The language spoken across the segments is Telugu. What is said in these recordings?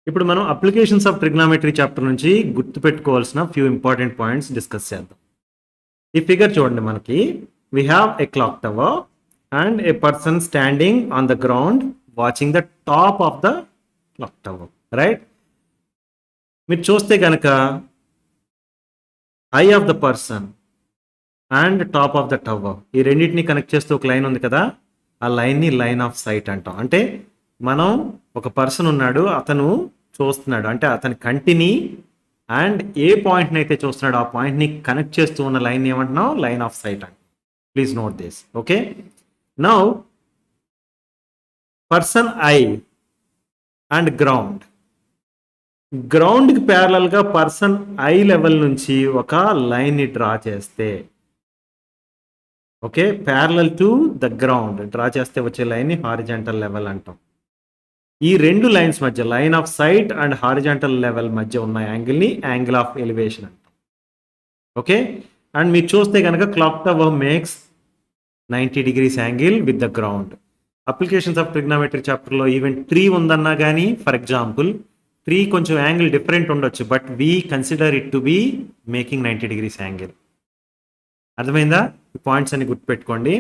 ఇప్పుడు మనం అప్లికేషన్స్ ఆఫ్ ట్రిగ్నామెట్రీ చాప్టర్ నుంచి గుర్తుపెట్టుకోవాల్సిన ఫ్యూ ఇంపార్టెంట్ పాయింట్స్ డిస్కస్ చేద్దాం. ఈ ఫిగర్ చూడండి, మనకి we have a clock tower and A person standing on the ground watching the top of the clock tower, right? మీరు చూస్తే కనుక I of the person and top of the tower, ఈ రెండింటిని కనెక్ట్ చేస్తూ ఒక లైన్ ఉంది కదా, ఆ లైన్ని లైన్ ఆఫ్ సైట్ అంటాం. అంటే మనం ఒక పర్సన్ ఉన్నాడు, అతను చూస్తున్నాడు, అంటే అతని కంటిని అండ్ ఏ పాయింట్ని అయితే చూస్తున్నాడో ఆ పాయింట్ని కనెక్ట్ చేస్తూ ఉన్న లైన్ ఏమంటున్నాం? లైన్ ఆఫ్ సైట్ అంట. Please note this. Okay, now person I and ground, గ్రౌండ్కి ప్యారలల్గా పర్సన్ ఐ లెవెల్ నుంచి ఒక లైన్ని డ్రా చేస్తే, okay, parallel to the ground draw చేస్తే వచ్చే లైన్ని హారిజాంటల్ లెవెల్ అంటాం. ఈ రెండు లైన్స్ మధ్య, line of sight and horizontal level మధ్య ఉన్న యాంగిల్ని యాంగిల్ ఆఫ్ ఎలివేషన్ అంటాం. ఓకే, అండ్ మీరు చూస్తే కనుక clock tower makes 90 degrees angle with the ground. Applications of trigonometry చాప్టర్లో ఈవెన్ ట్రీ ఉందన్నా కానీ, ఫర్ ఎగ్జాంపుల్ ట్రీ కొంచెం యాంగిల్ డిఫరెంట్ ఉండొచ్చు, but we consider it to be making 90 degrees angle. అర్థమైందా? ఈ పాయింట్స్ అన్ని గుర్తుపెట్టుకోండి.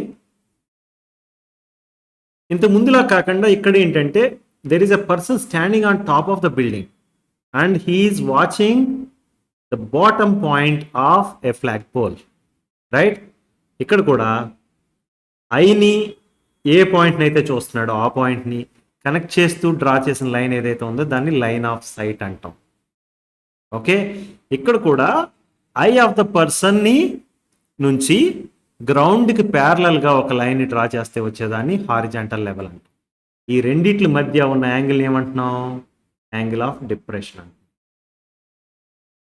ఇంత ముందులా కాకుండా ఇక్కడ ఏంటంటే, there is a person standing on top of the building and he is watching the bottom point of a flagpole, right? ఇక్కడ కూడా ఐని ఏ పాయింట్ని అయితే చూస్తున్నాడో ఆ పాయింట్ని కనెక్ట్ చేస్తూ డ్రా చేసిన లైన్ ఏదైతే ఉందో దాన్ని లైన్ ఆఫ్ సైట్ అంటాం. ఓకే, ఇక్కడ కూడా ఐ ఆఫ్ ద పర్సన్ని నుంచి గ్రౌండ్కి ప్యారలల్గా ఒక లైన్ని డ్రా చేస్తే వచ్చేదాన్ని హారిజాంటల్ లెవెల్ అంటాం. ఈ రెండిట్ల మధ్య ఉన్న యాంగిల్ ఏమంటున్నాం? యాంగిల్ ఆఫ్ డిప్రెషన్ అంటాం.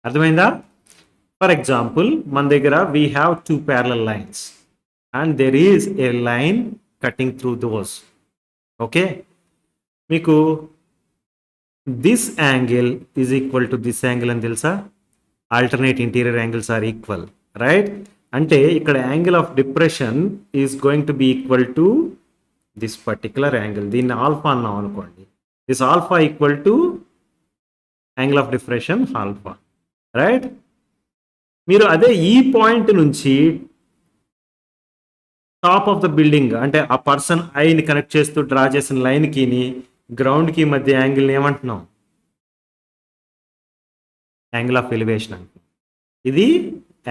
అర్థమైందా? ఫర్ ఎగ్జాంపుల్ మన దగ్గర we have 2 parallel lines and there is a line cutting through those. Okay, మీకు this angle is equal to this angle అని తెలుసా? Alternate interior angles are equal, right? అంటే ఇక్కడ angle of depression is going to be equal to this particular angle. దీన్ని ఆల్ఫా అన్నాం అనుకోండి. This alpha equal to angle of depression alpha, right? మీరు అదే ఈ పాయింట్ నుంచి టాప్ ఆఫ్ ద బిల్డింగ్, అంటే ఆ పర్సన్ ఐని కనెక్ట్ చేస్తూ డ్రా చేసిన లైన్కి గ్రౌండ్కి మధ్య యాంగిల్ని ఏమంటున్నాం? యాంగిల్ ఆఫ్ ఎలివేషన్ అంటున్నాం. ఇది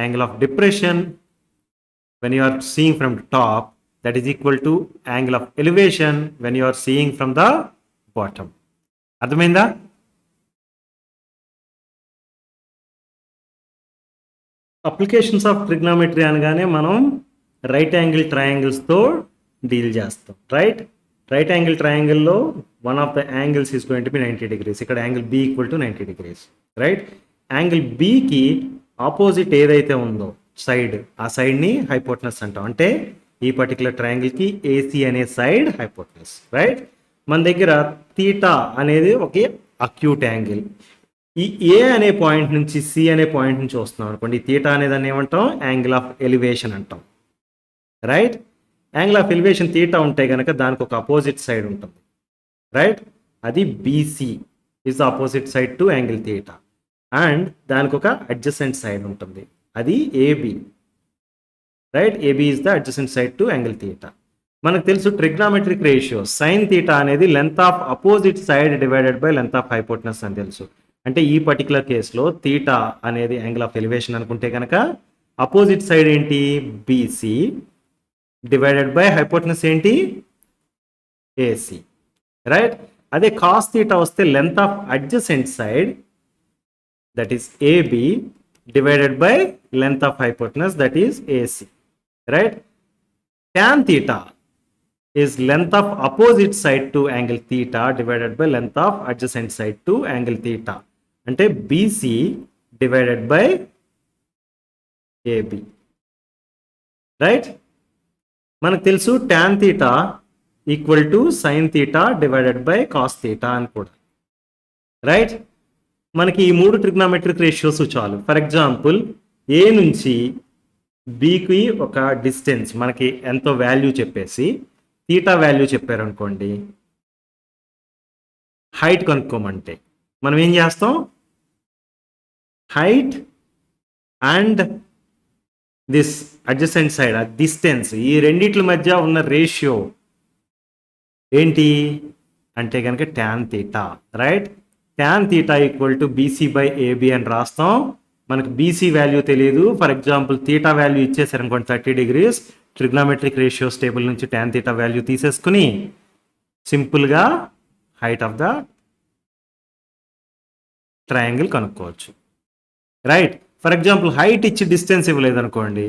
angle of depression when you are seeing from the top, that is equal to angle of elevation when you are seeing from the bottom. అర్థమైందా? అప్లికేషన్స్ ఆఫ్ ట్రిగ్నామెట్రీ అనగానే మనం రైట్ యాంగిల్ ట్రయాంగిల్స్తో డీల్ చేస్తాం, రైట్? రైట్ యాంగిల్ ట్రయాంగిల్లో one of the angles is going to be 90 degrees. ఇక్కడ angle B equal to 90 degrees, right? Angle బికి ఆపోజిట్ ఏదైతే ఉందో సైడ్, ఆ సైడ్ని హైపోటనస్ అంటాం. అంటే ఈ పర్టికులర్ ట్రయాంగిల్కి ఏసీ అనే సైడ్ హైపోటనస్, రైట్? మన దగ్గర తీటా అనేది ఒకే అక్యూట్ యాంగిల్. ఈ ఏ అనే పాయింట్ నుంచి సి అనే పాయింట్ నుంచి వస్తున్నాం అనుకోండి, ఈ తీటా అనేదాన్ని ఏమంటాం? యాంగిల్ ఆఫ్ ఎలివేషన్ అంటాం, right? Angle of elevation theta ఉంటే కనుక దానికి ఒక అపోజిట్ సైడ్ ఉంటుంది, రైట్? అది BC is the opposite side to angle theta, and దానికి ఒక అడ్జసెంట్ సైడ్ ఉంటుంది, అది AB, right? AB is the adjacent side to angle theta. మనకు తెలుసు ట్రిగ్నామెట్రిక్ రేషియో సైన్ థీటా అనేది length of opposite side divided by length of hypotenuse అని తెలుసు. అంటే ఈ పర్టికులర్ కేసులో థీటా అనేది యాంగిల్ ఆఫ్ ఎలివేషన్ అనుకుంటే కనుక అపోజిట్ సైడ్ ఏంటి? బీసీ డివైడెడ్ బై హైపోటనస్ ఏంటి? AC, right? అదే కాస్ థీటా వస్తే length of adjacent side, that is AB, divided by length of hypotenuse, that is AC, right? Tan theta is length of opposite side to angle theta divided by length of adjacent side to angle theta, అంటే BC divided by AB, right? మనకు తెలుసు tan theta equal to sin theta divided by cos theta అని కూడా, రైట్? మనకి ఈ 3 ట్రిగ్నామెట్రిక్ రేషియోస్ చాలు. ఫర్ ఎగ్జాంపుల్ ఏ నుంచి బికి ఒక డిస్టెన్స్ మనకి ఎంతో వాల్యూ చెప్పేసి తీటా వాల్యూ చెప్పారనుకోండి, హైట్ కనుక్కోమంటే మనం ఏం చేస్తాం, height and this adjacent side distance, ఈ రెండిట్ల మధ్య ఉన్న రేషియో ఏంటి అంటే కనుక tan theta, right. Tan theta equal to BC by AB అని రాస్తాం. మనకు బీసీ వాల్యూ తెలియదు. ఫర్ ఎగ్జాంపుల్ తీటా వాల్యూ ఇచ్చేసారు అనుకోండి 30 degrees, ట్రిగ్నామెట్రిక్ రేషియోస్ టేబుల్ నుంచి ట్యాన్ తీటా వాల్యూ తీసేసుకుని సింపుల్గా హైట్ ఆఫ్ ద ట్రయాంగిల్ కనుక్కోవచ్చు, రైట్. ఫర్ ఎగ్జాంపుల్ హైట్ ఇచ్చి డిస్టెన్స్ ఇవ్వలేదు అనుకోండి,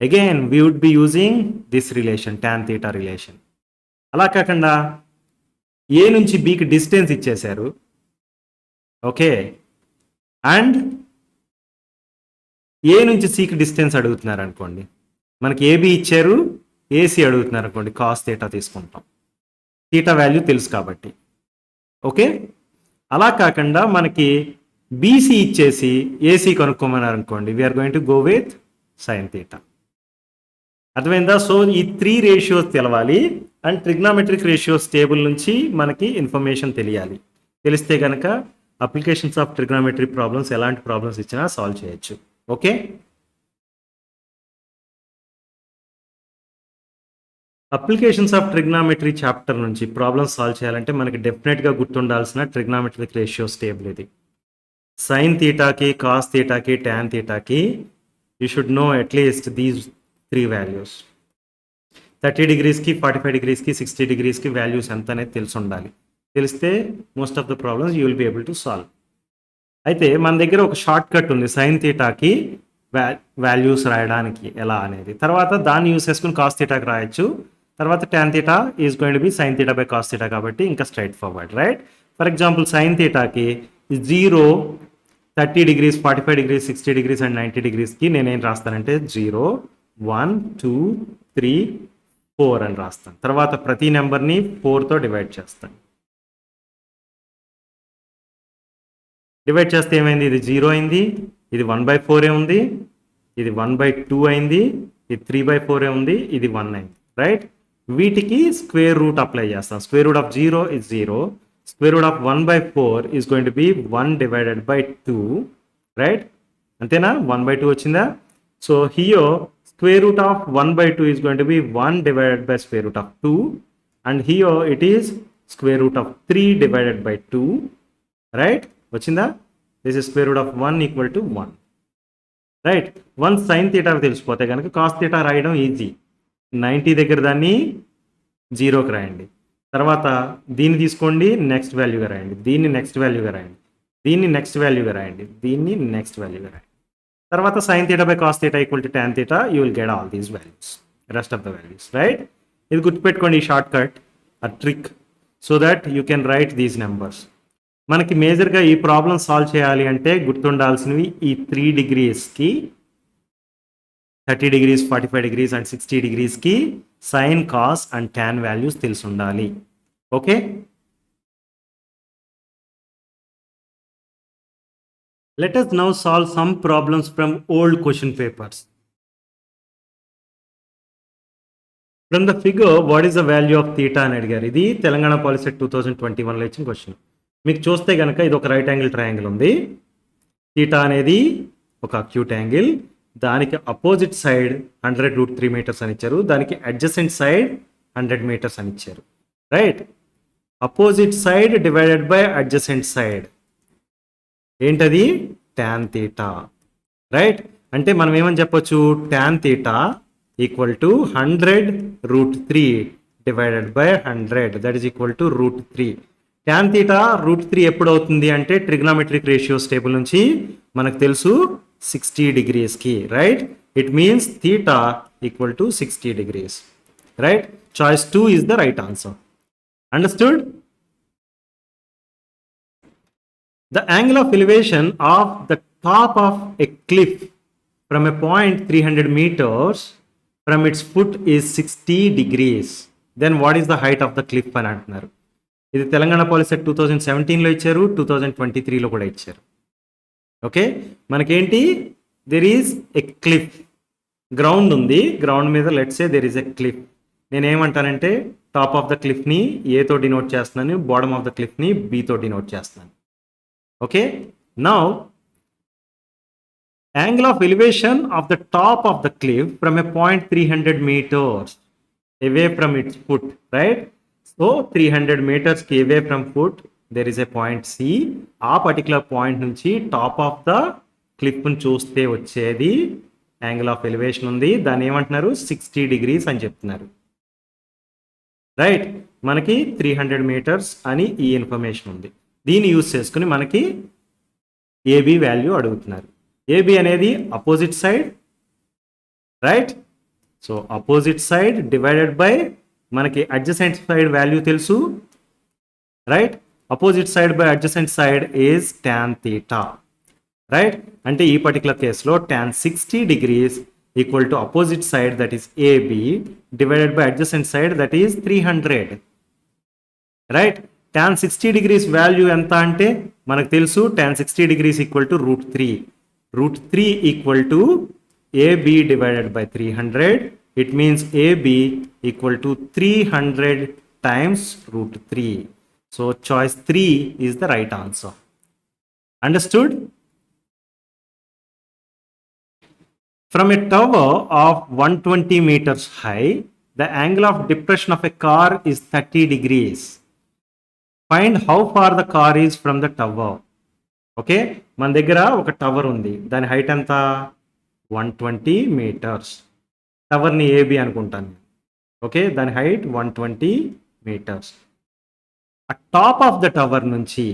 again we would be using this relation, tan theta relation. అలా కాకుండా ఏ నుంచి బికి డిస్టెన్స్ ఇచ్చేశారు, ఓకే, అండ్ ఏ నుంచి సికి డిస్టెన్స్ అడుగుతున్నారు అనుకోండి, మనకి ఏబి ఇచ్చారు, ఏసీ అడుగుతున్నారు అనుకోండి, కాస్ తీటా తీసుకుంటాం, తీటా వాల్యూ తెలుసు కాబట్టి, ఓకే. అలా కాకుండా మనకి బీసీ ఇచ్చేసి ఏసీ కనుక్కోమన్నారు అనుకోండి, we're going to go with sine theta. అర్థమైందా? సో ఈ 3 రేషియోస్ తెలవాలి అండ్ ట్రిగ్నామెట్రిక్ రేషియోస్ టేబుల్ నుంచి మనకి ఇన్ఫర్మేషన్ తెలియాలి. తెలిస్తే కనుక అప్లికేషన్స్ ఆఫ్ ట్రిగ్నామెట్రీ ప్రాబ్లమ్స్ ఎలాంటి ప్రాబ్లమ్స్ ఇచ్చినా సాల్వ్ చేయొచ్చు, okay. Applications of trigonometry chapter నుంచి ప్రాబ్లమ్స్ సాల్వ్ చేయాలంటే మనకి డెఫినెట్గా గుర్తుండాల్సిన ట్రిగ్నామెట్రిక్ రేషియోస్ టేబుల్ ఇది. సైన్ తీటాకి, కాస్ తీటాకి, ట్యాన్ తీటాకి you should know at least these 3 values. 30 degreesకి, 45 degreesకి, 60 degreesకి వాల్యూస్ ఎంత అనేది తెలిసి ఉండాలి. తెలిస్తే most of the problems you will be able to solve. అయితే మన దగ్గర ఒక షార్ట్ కట్ ఉంది సైన్ తీటాకి వాల్యూస్ రాయడానికి ఎలా అనేది. తర్వాత దాన్ని యూస్ చేసుకుని కాస్ తీటాకి రాయొచ్చు. తర్వాత tan theta is going to be sine theta by cos theta కాబట్టి ఇంకా straightforward, right. For example sine తీటాకి 0, 30 degrees, 45 degrees, 60 degrees అండ్ 90 degreesకి నేనేం రాస్తానంటే 0, 1, 2, 3, 4 అని రాస్తాను. తర్వాత ప్రతి నెంబర్ని 4తో డివైడ్ చేస్తాను. డివైడ్ చేస్తే ఏమైంది, ఇది 0 అయింది, ఇది 1/4 ఉంది, ఇది 1/2 అయింది, ఇది 3/4 ఉంది, ఇది 1 అయింది, రైట్. వీటికి స్క్వేర్ రూట్ అప్లై చేస్తాం. Square root of 0 is 0, square root of 1/4 is going to B 1 divided by 2, right. అంతేనా? 1/2 వచ్చిందా? So here square root of 1/2 is going to be 1 divided by square root of 2, and here it is square root of 3 divided by 2, right? Vachinda? This is square root of 1 equal to 1, right? Once sin theta తెలిసిపోతే కనుక cos theta రాయడం ఈజీ. 90 దగ్గర దాన్ని 0కి రాయండి. తర్వాత దీన్ని తీసుకోండి, నెక్స్ట్ వాల్యూగా రాయండి, దీన్ని నెక్స్ట్ వాల్యూగా రాయండి, దీన్ని నెక్స్ట్ వాల్యూగా రాయండి, దీన్ని నెక్స్ట్ వాల్యూగా రాయండి. తర్వాత sign theta by cos theta equal to tan theta, you will get all these values, rest of the values, right. ఇది గుర్తుపెట్టుకోండి, ఈ షార్ట్ కట్, ఆ trick, so that you can write these numbers. మనకి మేజర్గా ఈ ప్రాబ్లమ్ సాల్వ్ చేయాలి అంటే గుర్తుండాల్సినవి ఈ 3 degreesకి, 30 degrees, 45 degrees అండ్ 60 degreesకి sine, cos and tan values తెలిసి ఉండాలి, okay. Let us now solve some problems from old question papers. From the figure, what is the value of theta అని అడిగారు. ఇది తెలంగాణ పాలిసెట్ 2021లో ఇచ్చిన క్వశ్చన్. మీకు చూస్తే కనుక ఇది ఒక రైట్ యాంగిల్ ట్రయాంగిల్ ఉంది. థీటా అనేది ఒక అక్యూట్ యాంగిల్, దానికి అపోజిట్ సైడ్ 100√3 meters అని ఇచ్చారు, దానికి అడ్జసెంట్ సైడ్ 100 meters అని ఇచ్చారు, right. Opposite side divided by adjacent side ఏంటది, ట్యాన్ తీటా, రైట్. అంటే మనం ఏమని చెప్పొచ్చు, tan theta equal to 100√3 divided by 100, that is equal to √3. Tan theta √3 ఎప్పుడు అవుతుంది అంటే ట్రిగ్నామెట్రిక్ రేషియోస్ టేబుల్ నుంచి మనకు తెలుసు 60 degreesకి, right. It means theta equal to 60 degrees, right. Choice 2 is the right answer. Understood? The angle of elevation of the top of a cliff from a point 300 meters from its foot is 60 degrees. Then what is the height of the cliff అని అంటున్నారు. ఇది తెలంగాణ పాలిసెట్ 2017లో ఇచ్చారు, 2023లో కూడా ఇచ్చారు, ఓకే. మనకేంటి, there is a cliff, ground ఉంది, గ్రౌండ్ మీద let's say there is a cliff. నేనేమంటానంటే టాప్ ఆఫ్ ద క్లిఫ్ని ఏతో డినోట్ చేస్తున్నాను, బాటమ్ ఆఫ్ ద క్లిఫ్ని బీతో డినోట్ చేస్తున్నాను. Okay, now angle of elevation of the top of the cliff from a point 300 meters away from its foot, right? So 300 meters away from foot, there is a point C. ఆ పర్టికులర్ పాయింట్ నుంచి టాప్ ఆఫ్ ద క్లిఫ్ ని చూస్తే వచ్చేది యాంగిల్ ఆఫ్ ఎలివేషన్ ఉంది. దాన్ని ఏమంటున్నారు? 60 degrees అని చెప్తున్నారు. రైట్, మనకి 300 meters అని ఈ ఇన్ఫర్మేషన్ ఉంది. దీన్ని యూజ్ చేసుకుని మనకి ఏబి వాల్యూ అడుగుతున్నారు. ఏబి అనేది opposite side, right? So opposite side divided by మనకి అడ్జసెంట్ సైడ్ వాల్యూ తెలుసు, right? Opposite side by adjacent side is tan theta, right? అంటే ఈ పర్టికులర్ కేసులో tan 60 degrees equal to opposite side that is AB divided by adjacent side that is 300, right? tan 60 degrees value ఎంత అంటే మనకు తెలుసు, tan 60 degrees equal to √3. √3 equal to AB divided by 300. It means AB equal to 300 times √3. So choice 3 is the right answer. Understood? From a tower of 120 meters high, the angle of depression of a car is 30 degrees. Find how far the car is from the tower. Okay, మన దగ్గర ఒక టవర్ ఉంది, దాని హైట్ ఎంత? 120 meters. టవర్ని ఏబి అనుకుంటాను. ఓకే, దాని హైట్ 120 meters. ఆ టాప్ ఆఫ్ ద టవర్ నుంచి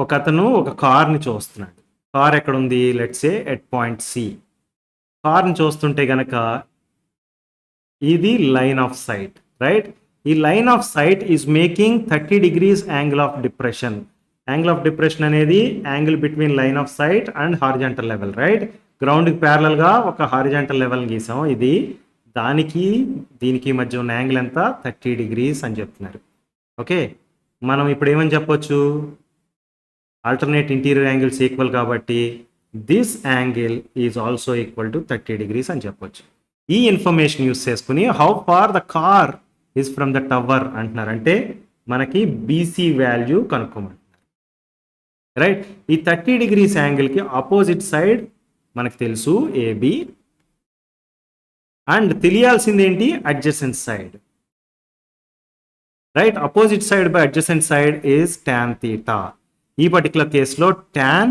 ఒక అతను ఒక కార్ని చూస్తున్నాడు. కార్ ఎక్కడ ఉంది? Let's say at point C. కార్ని చూస్తుంటే గనక ఇది లైన్ ఆఫ్ సైట్, రైట్? ఈ line of sight is making 30 degrees angle of depression. Angle of depression అనేది angle between line of sight and horizontal level, right? గ్రౌండ్కి ప్యారలల్గా ఒక హారిజాంటల్ లెవెల్ గీసాం. ఇది దానికి దీనికి మధ్య ఉన్న యాంగిల్ ఎంత? 30 degrees అని చెప్తున్నారు. ఓకే, మనం ఇప్పుడు ఏమని చెప్పొచ్చు? ఆల్టర్నేట్ ఇంటీరియర్ యాంగిల్స్ ఈక్వల్ కాబట్టి this angle is also equal to 30 degrees అని చెప్పొచ్చు. ఈ ఇన్ఫర్మేషన్ యూస్ చేసుకుని how for the car is from the tower అంటున్నారు. అంటే మనకి బీసీ వాల్యూ కనుక్కోమంటున్నారు, రైట్? ఈ 30 degrees యాంగిల్కి ఆపోజిట్ సైడ్ మనకు తెలుసు ఏబి, అండ్ తెలియాల్సింది ఏంటి? Adjacent side, right? Opposite side by adjacent side is tan theta. ఈ పర్టికులర్ కేసులో tan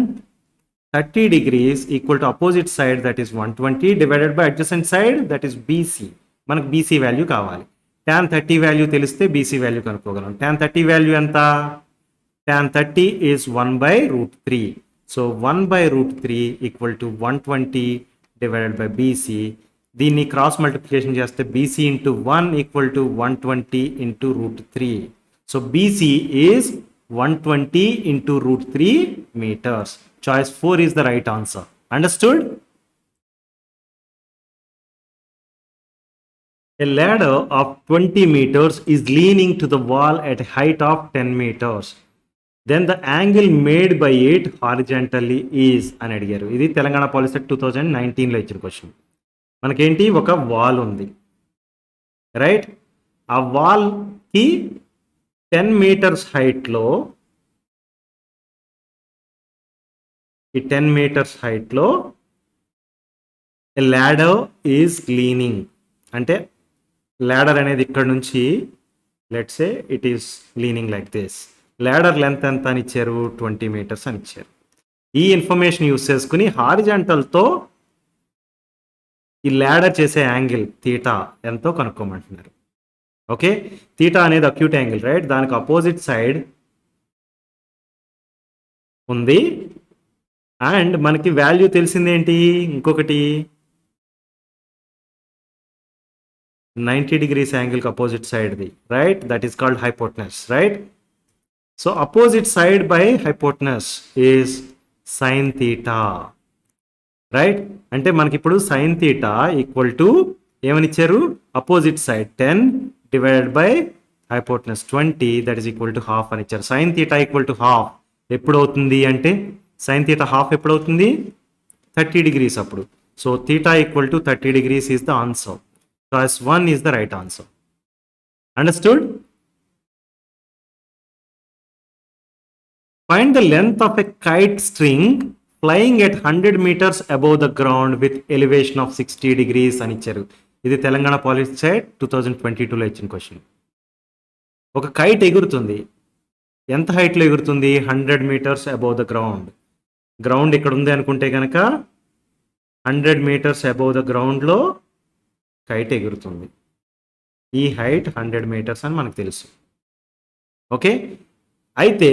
30 degrees equal to opposite side that is 120 divided by adjacent side that is BC. మనకు బీసీ వాల్యూ కావాలి. tan 30 వాల్యూ తెలిస్తే బీసీ వాల్యూ కనుక్కోగలం. tan 30 వాల్యూ ఎంత? tan 30 is 1 by √3. So 1 by √3 equal to 120 divided by BC. దీన్ని క్రాస్ మల్టిప్లికేషన్ చేస్తే BC into 1 equal to 120 into √3. So BC is 120 into √3 meters. Choice 4 is the right answer. Understood? A ladder of 20 meters is leaning to the wall at a height of 10 meters. Then the angle made by it horizontally is అని అడిగారు. ఇది తెలంగాణ పాలిసెట్ 2019లో ఇచ్చిన క్వశ్చన్. మనకేంటి? ఒక వాల్ ఉంది, రైట్? ఆ వాల్కి 10 meters హైట్లో, ఈ 10 meters హైట్లో ladder is leaning. అంటే ladder అనేది ఇక్కడ నుంచి let's say it is leaning like this. Ladder length ఎంత అని ఇచ్చారు? 20 meters అని ఇచ్చారు. ఈ ఇన్ఫర్మేషన్ యూస్ చేసుకుని హారిజాంటల్తో ఈ ల్యాడర్ చేసే యాంగిల్ థీటా ఎంతో కనుక్కోమంటున్నారు. ఓకే, థీటా అనేది అక్యూట్ యాంగిల్, రైట్? దానికి అపోజిట్ సైడ్ ఉంది అండ్ మనకి వాల్యూ తెలిసిందేంటి? ఇంకొకటి 90 degrees యాంగిల్కి అపోజిట్ సైడ్ది, right? That is called hypotenuse, right? So opposite side by hypotenuse is sine theta, right? అంటే మనకి ఇప్పుడు సైన్ థీటా ఈక్వల్ టు ఏమని ఇచ్చారు? Opposite side 10 divided by hypotenuse 20 that is equal to half అని ఇచ్చారు. Sine theta equal to half ఎప్పుడు అవుతుంది అంటే సైన్ థీటా హాఫ్ ఎప్పుడు అవుతుంది? 30 degrees అప్పుడు. So theta equal to 30 degrees is the answer. Choice 1 is the right answer. Understood? Find the length of a kite string flying at 100 meters above the ground with elevation of 60 degrees అని ఇచ్చారు. ఇది తెలంగాణ పాలిటీ సెట్ 2022లో ఇచ్చిన క్వశ్చన్. ఒక కైట్ ఎగురుతుంది, ఎంత హైట్లో ఎగురుతుంది? 100 meters above the ground. Ground ఇక్కడ ఉంది అనుకుంటే కనుక 100 meters అబౌవ్ ద గ్రౌండ్లో కైట్ ఎగురుతుంది. ఈ హైట్ 100 meters అని మనకు తెలుసు. ఓకే, అయితే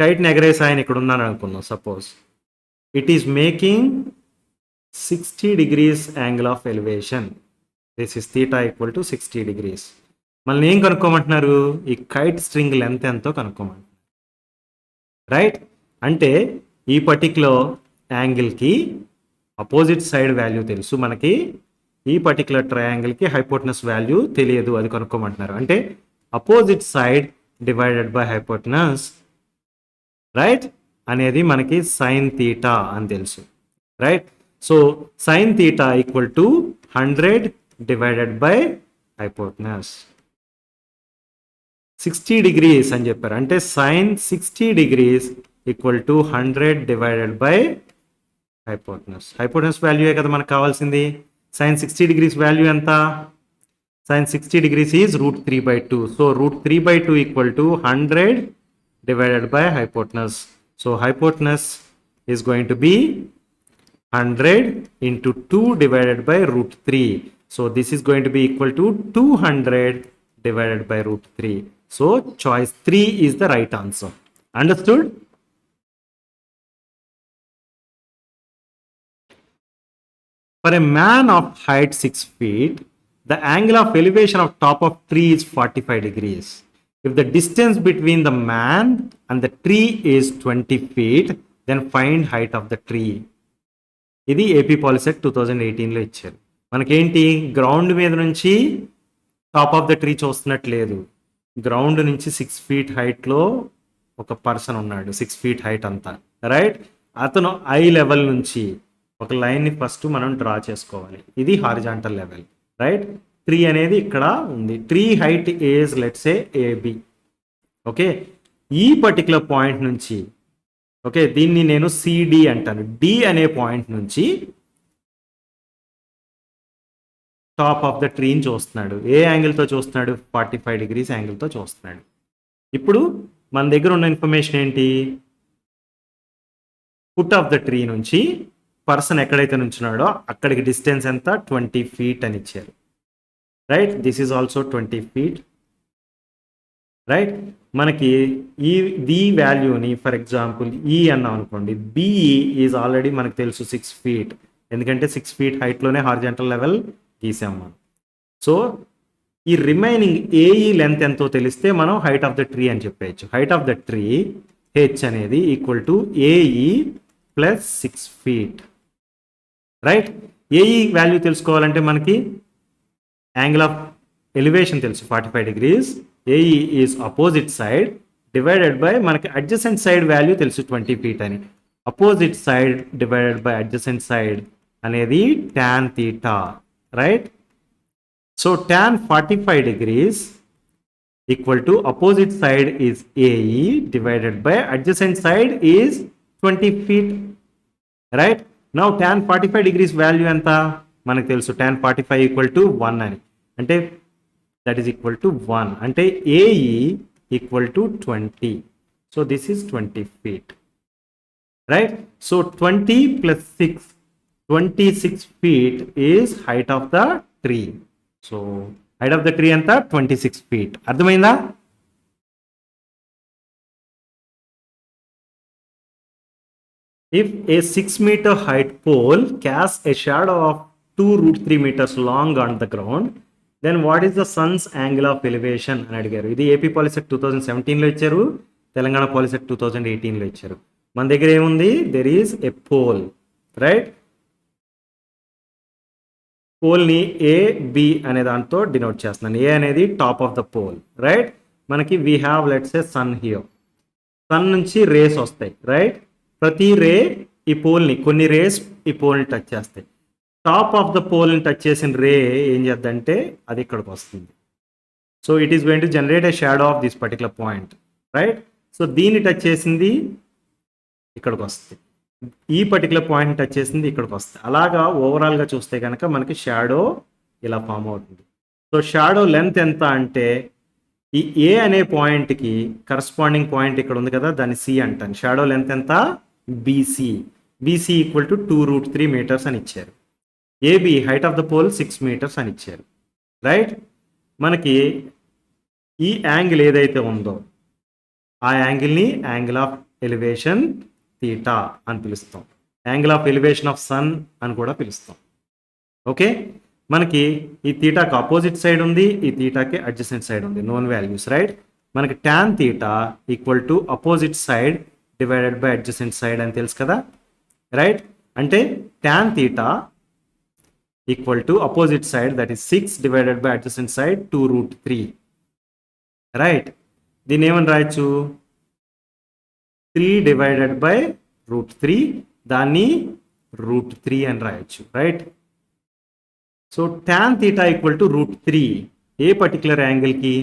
కైట్ని ఎగరేసి ఆయన ఇక్కడ ఉన్నాను అనుకున్నాం. Suppose it is making 60 degrees angle of elevation. This is theta equal to 60 degrees. మళ్ళీ ఏం కనుక్కోమంటున్నారు? ఈ కైట్ స్ట్రింగ్ లెంత్ ఎంతో కనుక్కోమంటున్నారు. రైట్, అంటే ఈ పర్టిక్యులర్ యాంగిల్కి అపోజిట్ సైడ్ వాల్యూ తెలుసు మనకి, ఈ పర్టిక్యులర్ ట్రయాంగిల్కి హైపోటనస్ వాల్యూ తెలియదు, అది కనుక్కోమంటున్నారు. అంటే opposite side divided by hypotenuse, right, అనేది మనకి సైన్ థీటా అని తెలుసు. Right, so sine theta equal to 100 divided by hypotenuse. 60 degrees అని చెప్పారు, అంటే sine 60 degrees equal to 100 divided by hypotenuse. Hypotenuse value కదా మనకు కావాల్సింది. సైన్ 60 degrees వాల్యూ ఎంత? Sine 60 degrees is √3/2. So √3/2 equal to 100 divided by hypotenuse. So hypotenuse is going to be 100 into 2 divided by √3. So this is going to be equal to 200 divided by √3. So choice 3 is the right answer. Understood? For a man of height 6 feet, the angle of elevation of top of tree is 45 degrees. If the distance between the man and the tree is 20 feet, then find height of the tree. ఇది ఏపీ పాలిసెట్ 2018లో ఇచ్చారు. మనకేంటి, గ్రౌండ్ మీద నుంచి టాప్ ఆఫ్ ద ట్రీ చూస్తున్నట్టు లేదు. గ్రౌండ్ నుంచి 6 feet హైట్లో ఒక పర్సన్ ఉన్నాడు, 6 feet హైట్ అంతా. రైట్, అతను ఐ లెవెల్ నుంచి ఒక లైన్ని ఫస్ట్ మనం డ్రా చేసుకోవాలి. ఇది హారిజాంటల్ లెవెల్. రైట్, ట్రీ అనేది ఇక్కడ ఉంది. Tree height is let's A AB. Okay, ఈ పర్టికులర్ పాయింట్ నుంచి, ఓకే, దీన్ని నేను సిడి అంటాను. డి అనే పాయింట్ నుంచి టాప్ ఆఫ్ ద ట్రీని చూస్తున్నాడు. ఏ యాంగిల్తో చూస్తున్నాడు? 45 degrees యాంగిల్తో చూస్తున్నాడు. ఇప్పుడు మన దగ్గర ఉన్న ఇన్ఫర్మేషన్ ఏంటి? ఫుట్ ఆఫ్ ద ట్రీ నుంచి పర్సన్ ఎక్కడైతే నుంచున్నాడో అక్కడికి డిస్టెన్స్ ఎంత? 20 feet అని ఇచ్చారు. Right, this is also 20 feet. Right, మనకి ది వాల్యూని ఫర్ ఎగ్జాంపుల్ ఈ అన్నాం అనుకోండి. బిఈ ఈజ్ ఆల్రెడీ మనకు తెలుసు 6 feet, ఎందుకంటే 6 feet హైట్లోనే హారిజాంటల్ లెవెల్ గీసాం మనం. సో ఈ రిమైనింగ్ ఏఈ లెంత్ ఎంతో తెలిస్తే మనం హైట్ ఆఫ్ ద ట్రీ అని చెప్పేయచ్చు. Height of the tree H అనేది equal to AE plus 6 feet. Right, AE value తెలుసుకోవాలంటే మనకి యాంగిల్ ఆఫ్ ఎలివేషన్ తెలుసు 45 degrees. AE is opposite side divided by మనకి అడ్జసెంట్ సైడ్ వాల్యూ తెలుసు 20 feet అని. Opposite side divided by adjacent side అనేది tan theta. Right, so tan 45 degrees equal to opposite side is AE divided by adjacent side is 20 feet. Right, now tan 45 degrees value ఎంత మనకు తెలుసు? tan 45 ఈక్వల్ టు 1 అని, అంటే దట్ ఈస్ ఈక్వల్ టు 1, అంటే AE equal to 20. So this is 20 feet. Right, so 20 plus 6, 26 feet is height of the tree. So height of the tree ఎంత? 26 feet. అర్థమైందా? If a 6-meter height pole casts a shadow of 2√3 meters long on the ground, then what is the sun's angle of elevation అని అడిగారు. ఇది ఏపీ పాలిసెట్ 2017లో ఇచ్చారు, తెలంగాణ పాలిసెట్ 2018లో ఇచ్చారు. మన దగ్గర ఏముంది? There is a pole. Right, పోల్ని ఏ బి అనే దాంతో డినోట్ చేస్తున్నాను. ఏ అనేది top of the pole. Right, మనకి we have let's a sun here. Sun నుంచి రేస్ వస్తాయి. రైట్, ప్రతి రే ఈ పోల్ని, కొన్ని రేస్ ఈ పోల్ని టచ్ చేస్తాయి. టాప్ ఆఫ్ ద పోల్ని టచ్ చేసిన రే ఏం చేద్దంటే అది ఇక్కడికి వస్తుంది. So it is going to generate a shadow of this particular point. Right, so దీన్ని టచ్ చేసింది ఇక్కడికి వస్తుంది, ఈ పర్టికులర్ పాయింట్ టచ్ చేసింది ఇక్కడికి వస్తుంది. అలాగా ఓవరాల్గా చూస్తే కనుక మనకి షాడో ఇలా ఫామ్ అవుతుంది. సో షాడో లెంత్ ఎంత అంటే ఈ ఏ అనే పాయింట్కి కరస్పాండింగ్ పాయింట్ ఇక్కడ ఉంది కదా, దాన్ని సి అంటాను. షాడో లెంత్ ఎంత? BC. BC equal to 2√3 metres అని ఇచ్చారు. AB height of the pole 6 metres అని ఇచ్చారు. రైట్, మనకి ఈ యాంగిల్ ఏదైతే ఉందో ఆ యాంగిల్ని యాంగిల్ ఆఫ్ ఎలివేషన్ తీటా అని పిలుస్తాం. Angle of elevation of sun అని కూడా పిలుస్తాం. ఓకే, మనకి ఈ తీటాకి ఆపోజిట్ సైడ్ ఉంది, ఈ తీటాకి అడ్జసెంట్ సైడ్ ఉంది, నోన్ వాల్యూస్. రైట్, మనకి tan theta equal to opposite side divided by adjacent side అని తెలుసు కదా. రైట్, అంటే tan theta equal to opposite side, that is 6 divided by adjacent side 2√3. Right, దీన్ని ఏమని రాయొచ్చు? 3 డివైడెడ్ బై √3, దాన్ని √3 అని రాయొచ్చు. Right, so tan theta equal to √3 ఏ పర్టికులర్ యాంగిల్కి?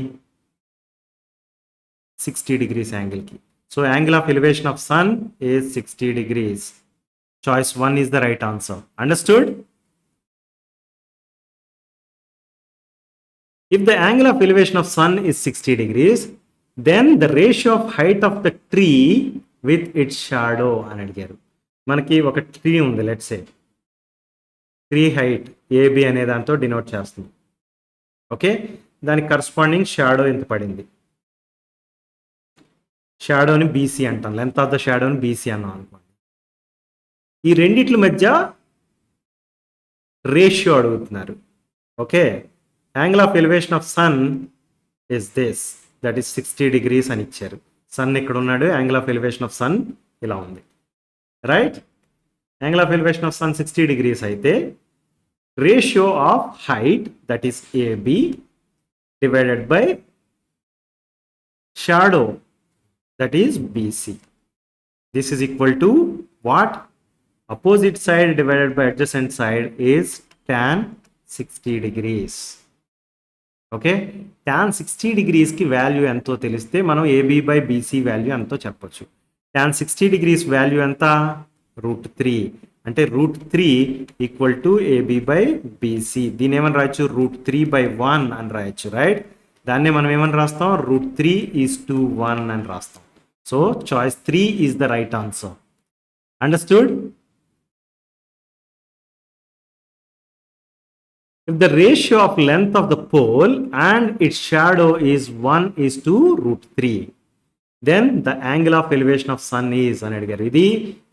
60 degrees యాంగిల్కి. So angle of elevation of sun is 60 degrees. Choice 1 is the right answer. Understood? If the angle of elevation of sun is 60 degrees, then the ratio of height of the tree with its shadow అని అడిగారు. మనకి ఒక ట్రీ ఉంది, let's say tree height AB అనే దాంతో డినోట్ చేస్తుంది. ఓకే, దానికి కరస్పాండింగ్ షాడో ఎంత పడింది? షాడోని బీసీ అంటాం, లెంత్ ఆఫ్ ద షాడోని బీసీ అన్నాం అనుకోండి. ఈ రెండిట్ల మధ్య రేషియో అడుగుతున్నారు. Okay, angle of elevation of sun is this, that is 60 degrees అని ఇచ్చారు. సన్ ఇక్కడ ఉన్నాడు, angle of elevation of sun ఇలా ఉంది. Right, angle of elevation of sun 60 degrees అయితే ratio of height that is AB divided by shadow that is BC. This is equal to what? Opposite side divided by adjacent side is tan 60 degrees. Okay, tan 60 degreesకి వాల్యూ ఎంతో తెలిస్తే మనం ఏబి బై బీసీ వాల్యూ ఎంతో చెప్పొచ్చు. tan 60 degrees వాల్యూ ఎంత? √3. అంటే √3 equal to AB by BC. దీని ఏమని రాయొచ్చు? √3/1 అని రాయొచ్చు. రైట్, దాన్నే మనం ఏమని రాస్తాం? √3:1 అని రాస్తాం. So choice 3 is the right answer. Understood? If the ratio of length of the pole and its shadow is 1:√3, then the angle of elevation of sun is అని అడిగారు. ఇది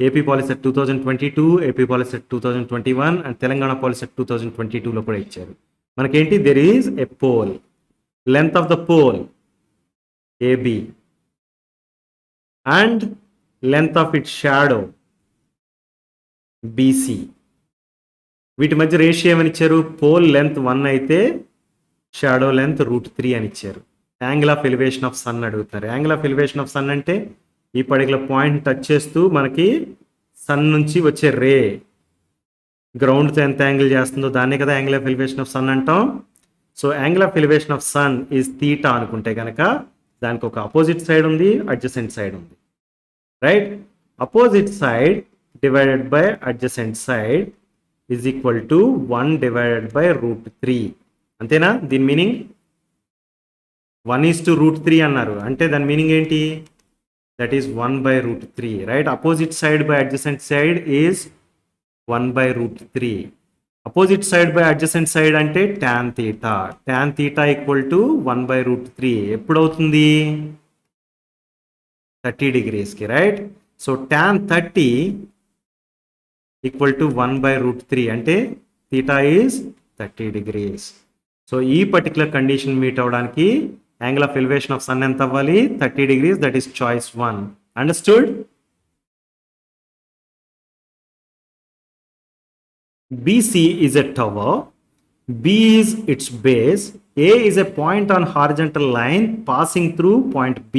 AP Polycet 2022, AP Polycet 2021 and Telangana Polycet 2022లో కూడా ఇచ్చారు. మనకేంటి? There is a pole, length of the pole AB and length of it shadow BC. వీటి మధ్య రేషియో ఏమని ఇచ్చారు? పోల్ లెంత్ 1 అయితే షాడో లెంత్ √3 అని ఇచ్చారు. Angle of elevation of sun అడుగుతున్నారు. Angle of elevation of sun అంటే ఈ పర్టికులర్ పాయింట్ టచ్ చేస్తూ మనకి సన్ నుంచి వచ్చే రే గ్రౌండ్తో ఎంత యాంగిల్ చేస్తుందో దాన్నే కదా angle of elevation of sun అంటాం. So angle of elevation of sun is theta అనుకుంటే కనుక దానికి ఒక అపోజిట్ సైడ్ ఉంది, అడ్జసెంట్ సైడ్ ఉంది. Right, opposite side divided by adjacent side is equal to 1 divided by √3. అంతేనా? దీని మీనింగ్ 1:√3 అన్నారు అంటే దాని మీనింగ్ ఏంటి? That is 1/√3. Right, opposite side by adjacent side is 1/√3. Opposite side by adjacent side అంటే tan theta. tan theta equal to 1/√3. ఎప్పుడు అవుతుంది? 30 degreesకి. Right, so tan 30 equal to 1/√3 అంటే తీటా ఈజ్ 30 degrees. సో ఈ పర్టికులర్ కండిషన్ మీట్ అవ్వడానికి angle of elevation of sun ఎంత అవ్వాలి? 30 degrees. That is choice 1. Understood? BC is a tower, B is its base, A is a point on horizontal line passing through point B.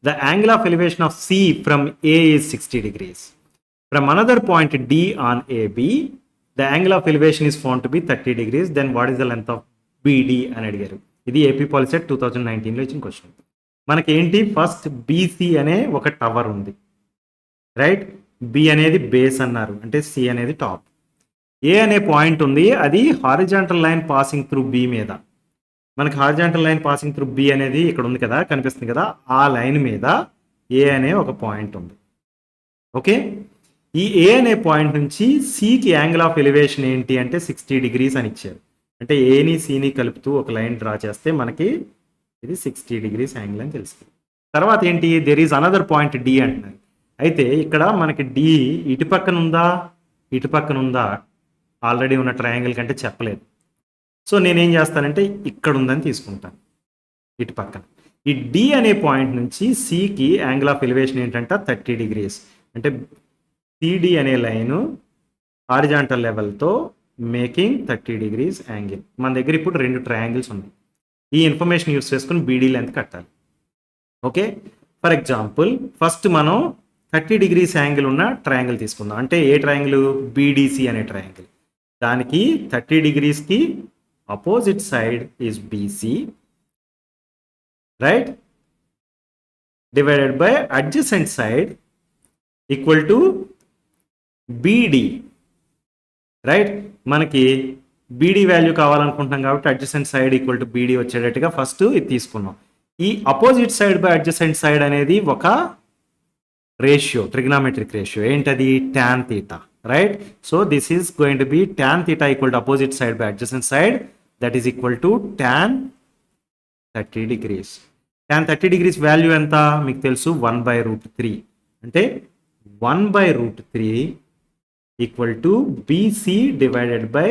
The angle of elevation of C from A is 60 degrees. From another point D on AB, the angle of elevation is found to be 30 degrees. Then what is the length of BD అని అడిగారు. ఇది ఏపీ పాలిసెట్ 2019లో ఇచ్చిన క్వశ్చన్. మనకి ఏంటి ఫస్ట్ బీసీ అనే ఒక టవర్ ఉంది, రైట్? బి అనేది బేస్ అన్నారు, అంటే సి అనేది టాప్. ఏ అనే పాయింట్ ఉంది, అది horizontal line passing through B మీద. మనకి horizontal line passing through B అనేది ఇక్కడ ఉంది కదా, కనిపిస్తుంది కదా, ఆ లైన్ మీద ఏ అనే ఒక పాయింట్ ఉంది. ఓకే, ఈ ఏ అనే పాయింట్ నుంచి సికి యాంగిల్ ఆఫ్ ఎలివేషన్ ఏంటి అంటే 60 degrees అని ఇచ్చారు. అంటే ఏని సిని కలుపుతూ ఒక లైన్ డ్రా చేస్తే మనకి ఇది 60 degrees యాంగిల్ అని తెలుస్తుంది. తర్వాత ఏంటి, there is another point D అంటున్నారు. అయితే ఇక్కడ మనకి డి ఇటు పక్కన ఉందా ఇటు పక్కన ఉందా ఆల్రెడీ ఉన్న ట్రయాంగిల్ కంటే చెప్పలేదు. సో నేనేం చేస్తానంటే ఇక్కడ ఉందని తీసుకుంటాను ఇటు పక్కన. ఈ డి అనే పాయింట్ నుంచి సికి యాంగిల్ ఆఫ్ ఎలివేషన్ ఏంటంటే 30 degrees. అంటే సిడి అనే లైను హారిజాంటల్ లెవెల్తో మేకింగ్ 30 degrees యాంగిల్. మన దగ్గర ఇప్పుడు 2 ట్రయాంగిల్స్ ఉన్నాయి. ఈ ఇన్ఫర్మేషన్ యూస్ చేసుకుని బీడీ లెంత్ కట్టాలి. ఓకే, ఫర్ ఎగ్జాంపుల్ ఫస్ట్ మనం 30 degrees యాంగిల్ ఉన్న ట్రయాంగిల్ తీసుకుందాం. అంటే ఏ ట్రయాంగిల్, బీడీసీ అనే ట్రయాంగిల్. దానికి 30 degreesకి opposite side is BC, right, divided by adjacent side equal to BD, right? మనకి బీడీ వాల్యూ కావాలనుకుంటున్నాం కాబట్టి adjacent side equal to BD వచ్చేటట్టుగా ఫస్ట్ ఇది తీసుకున్నాం. ఈ opposite side by adjacent side అనేది ఒక రేషియో, ట్రిగ్నామెట్రిక్ రేషియో. ఏంటది, tan theta, right? So this is going to be tan theta equal to opposite side by adjacent side, that is equal to tan 30 degrees. tan 30 degrees value ఎంత మీకు తెలుసు, 1/√3. అంటే 1/√3 equal to BC divided by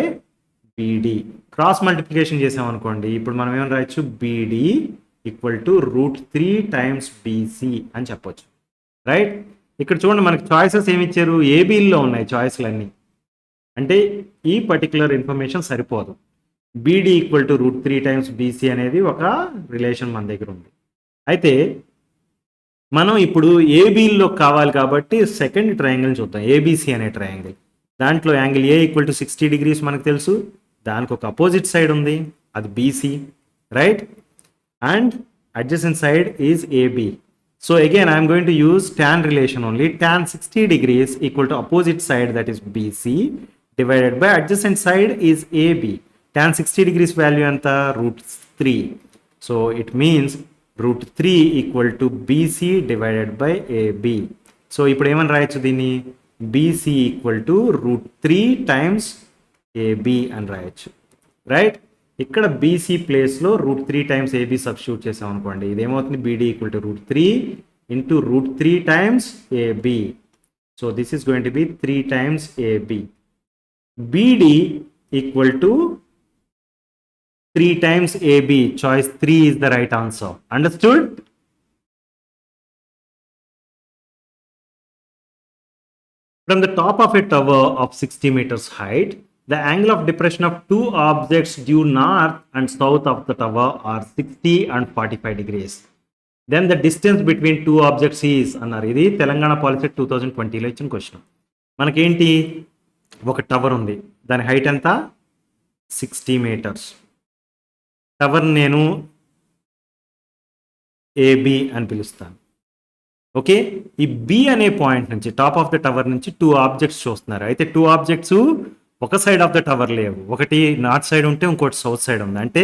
BD. Cross multiplication చేసామనుకోండి, ఇప్పుడు మనం ఏమైనా రాయొచ్చు, BD equal to √3 times BC అని చెప్పొచ్చు, రైట్? ఇక్కడ చూడండి మనకి చాయిసెస్ ఏమి ఇచ్చారు, ఏబీలో ఉన్నాయి చాయిస్లన్నీ. అంటే ఈ పర్టికులర్ ఇన్ఫర్మేషన్ సరిపోదు. Beedi equal to √3 times BC అనేది ఒక రిలేషన్ మన దగ్గర ఉంది. అయితే మనం ఇప్పుడు ఏబీలో కావాలి కాబట్టి సెకండ్ ట్రయాంగిల్ చూద్దాం, ఏబీసీ అనే ట్రయాంగిల్. దాంట్లో angle A equal to 60 degrees మనకు తెలుసు, దానికి ఒక అపోజిట్ సైడ్ ఉంది, అది BC, right? And adjacent side is AB. So again I'm going to use tan relation only. tan 60 degrees equal to opposite side that is BC divided by adjacent side is AB. tan 60 degrees value ఎంత, √3. So it means √3 equal to BC divided by AB. So ఇప్పుడు ఏమని రాయొచ్చు దీన్ని, BC equal to √3 times AB అని రాయొచ్చు, రైట్? ఇక్కడ బీసీ ప్లేస్లో √3 times ఏబీ సబ్స్టిట్యూట్ చేసాం అనుకోండి, ఇదేమవుతుంది, BD equal to √3 into √3 times AB. So this is going to be 3 times AB. BD equal to 3 times AB. Choice 3 is the right answer. Understood? From the top of a tower of 60 meters height, the angle of depression of two objects due north and south of the tower are 60 and 45 degrees. Then the distance between two objects is అన్నారు. ఇది తెలంగాణ పాలిసెట్ 2020లో ఇచ్చిన క్వశ్చన్. మనకేంటి, ఒక టవర్ ఉంది, దాని హైట్ ఎంత, 60 meters. టవర్ నేను ఏబి అని పిలుస్తాను. ఓకే, ఈ బి అనే పాయింట్ నుంచి, టాప్ ఆఫ్ ద టవర్ నుంచి 2 ఆబ్జెక్ట్స్ చూస్తున్నారు. అయితే 2 ఆబ్జెక్ట్స్ ఒక సైడ్ ఆఫ్ ద టవర్ లేవు, ఒకటి నార్త్ సైడ్ ఉంటే ఇంకోటి సౌత్ సైడ్ ఉంది. అంటే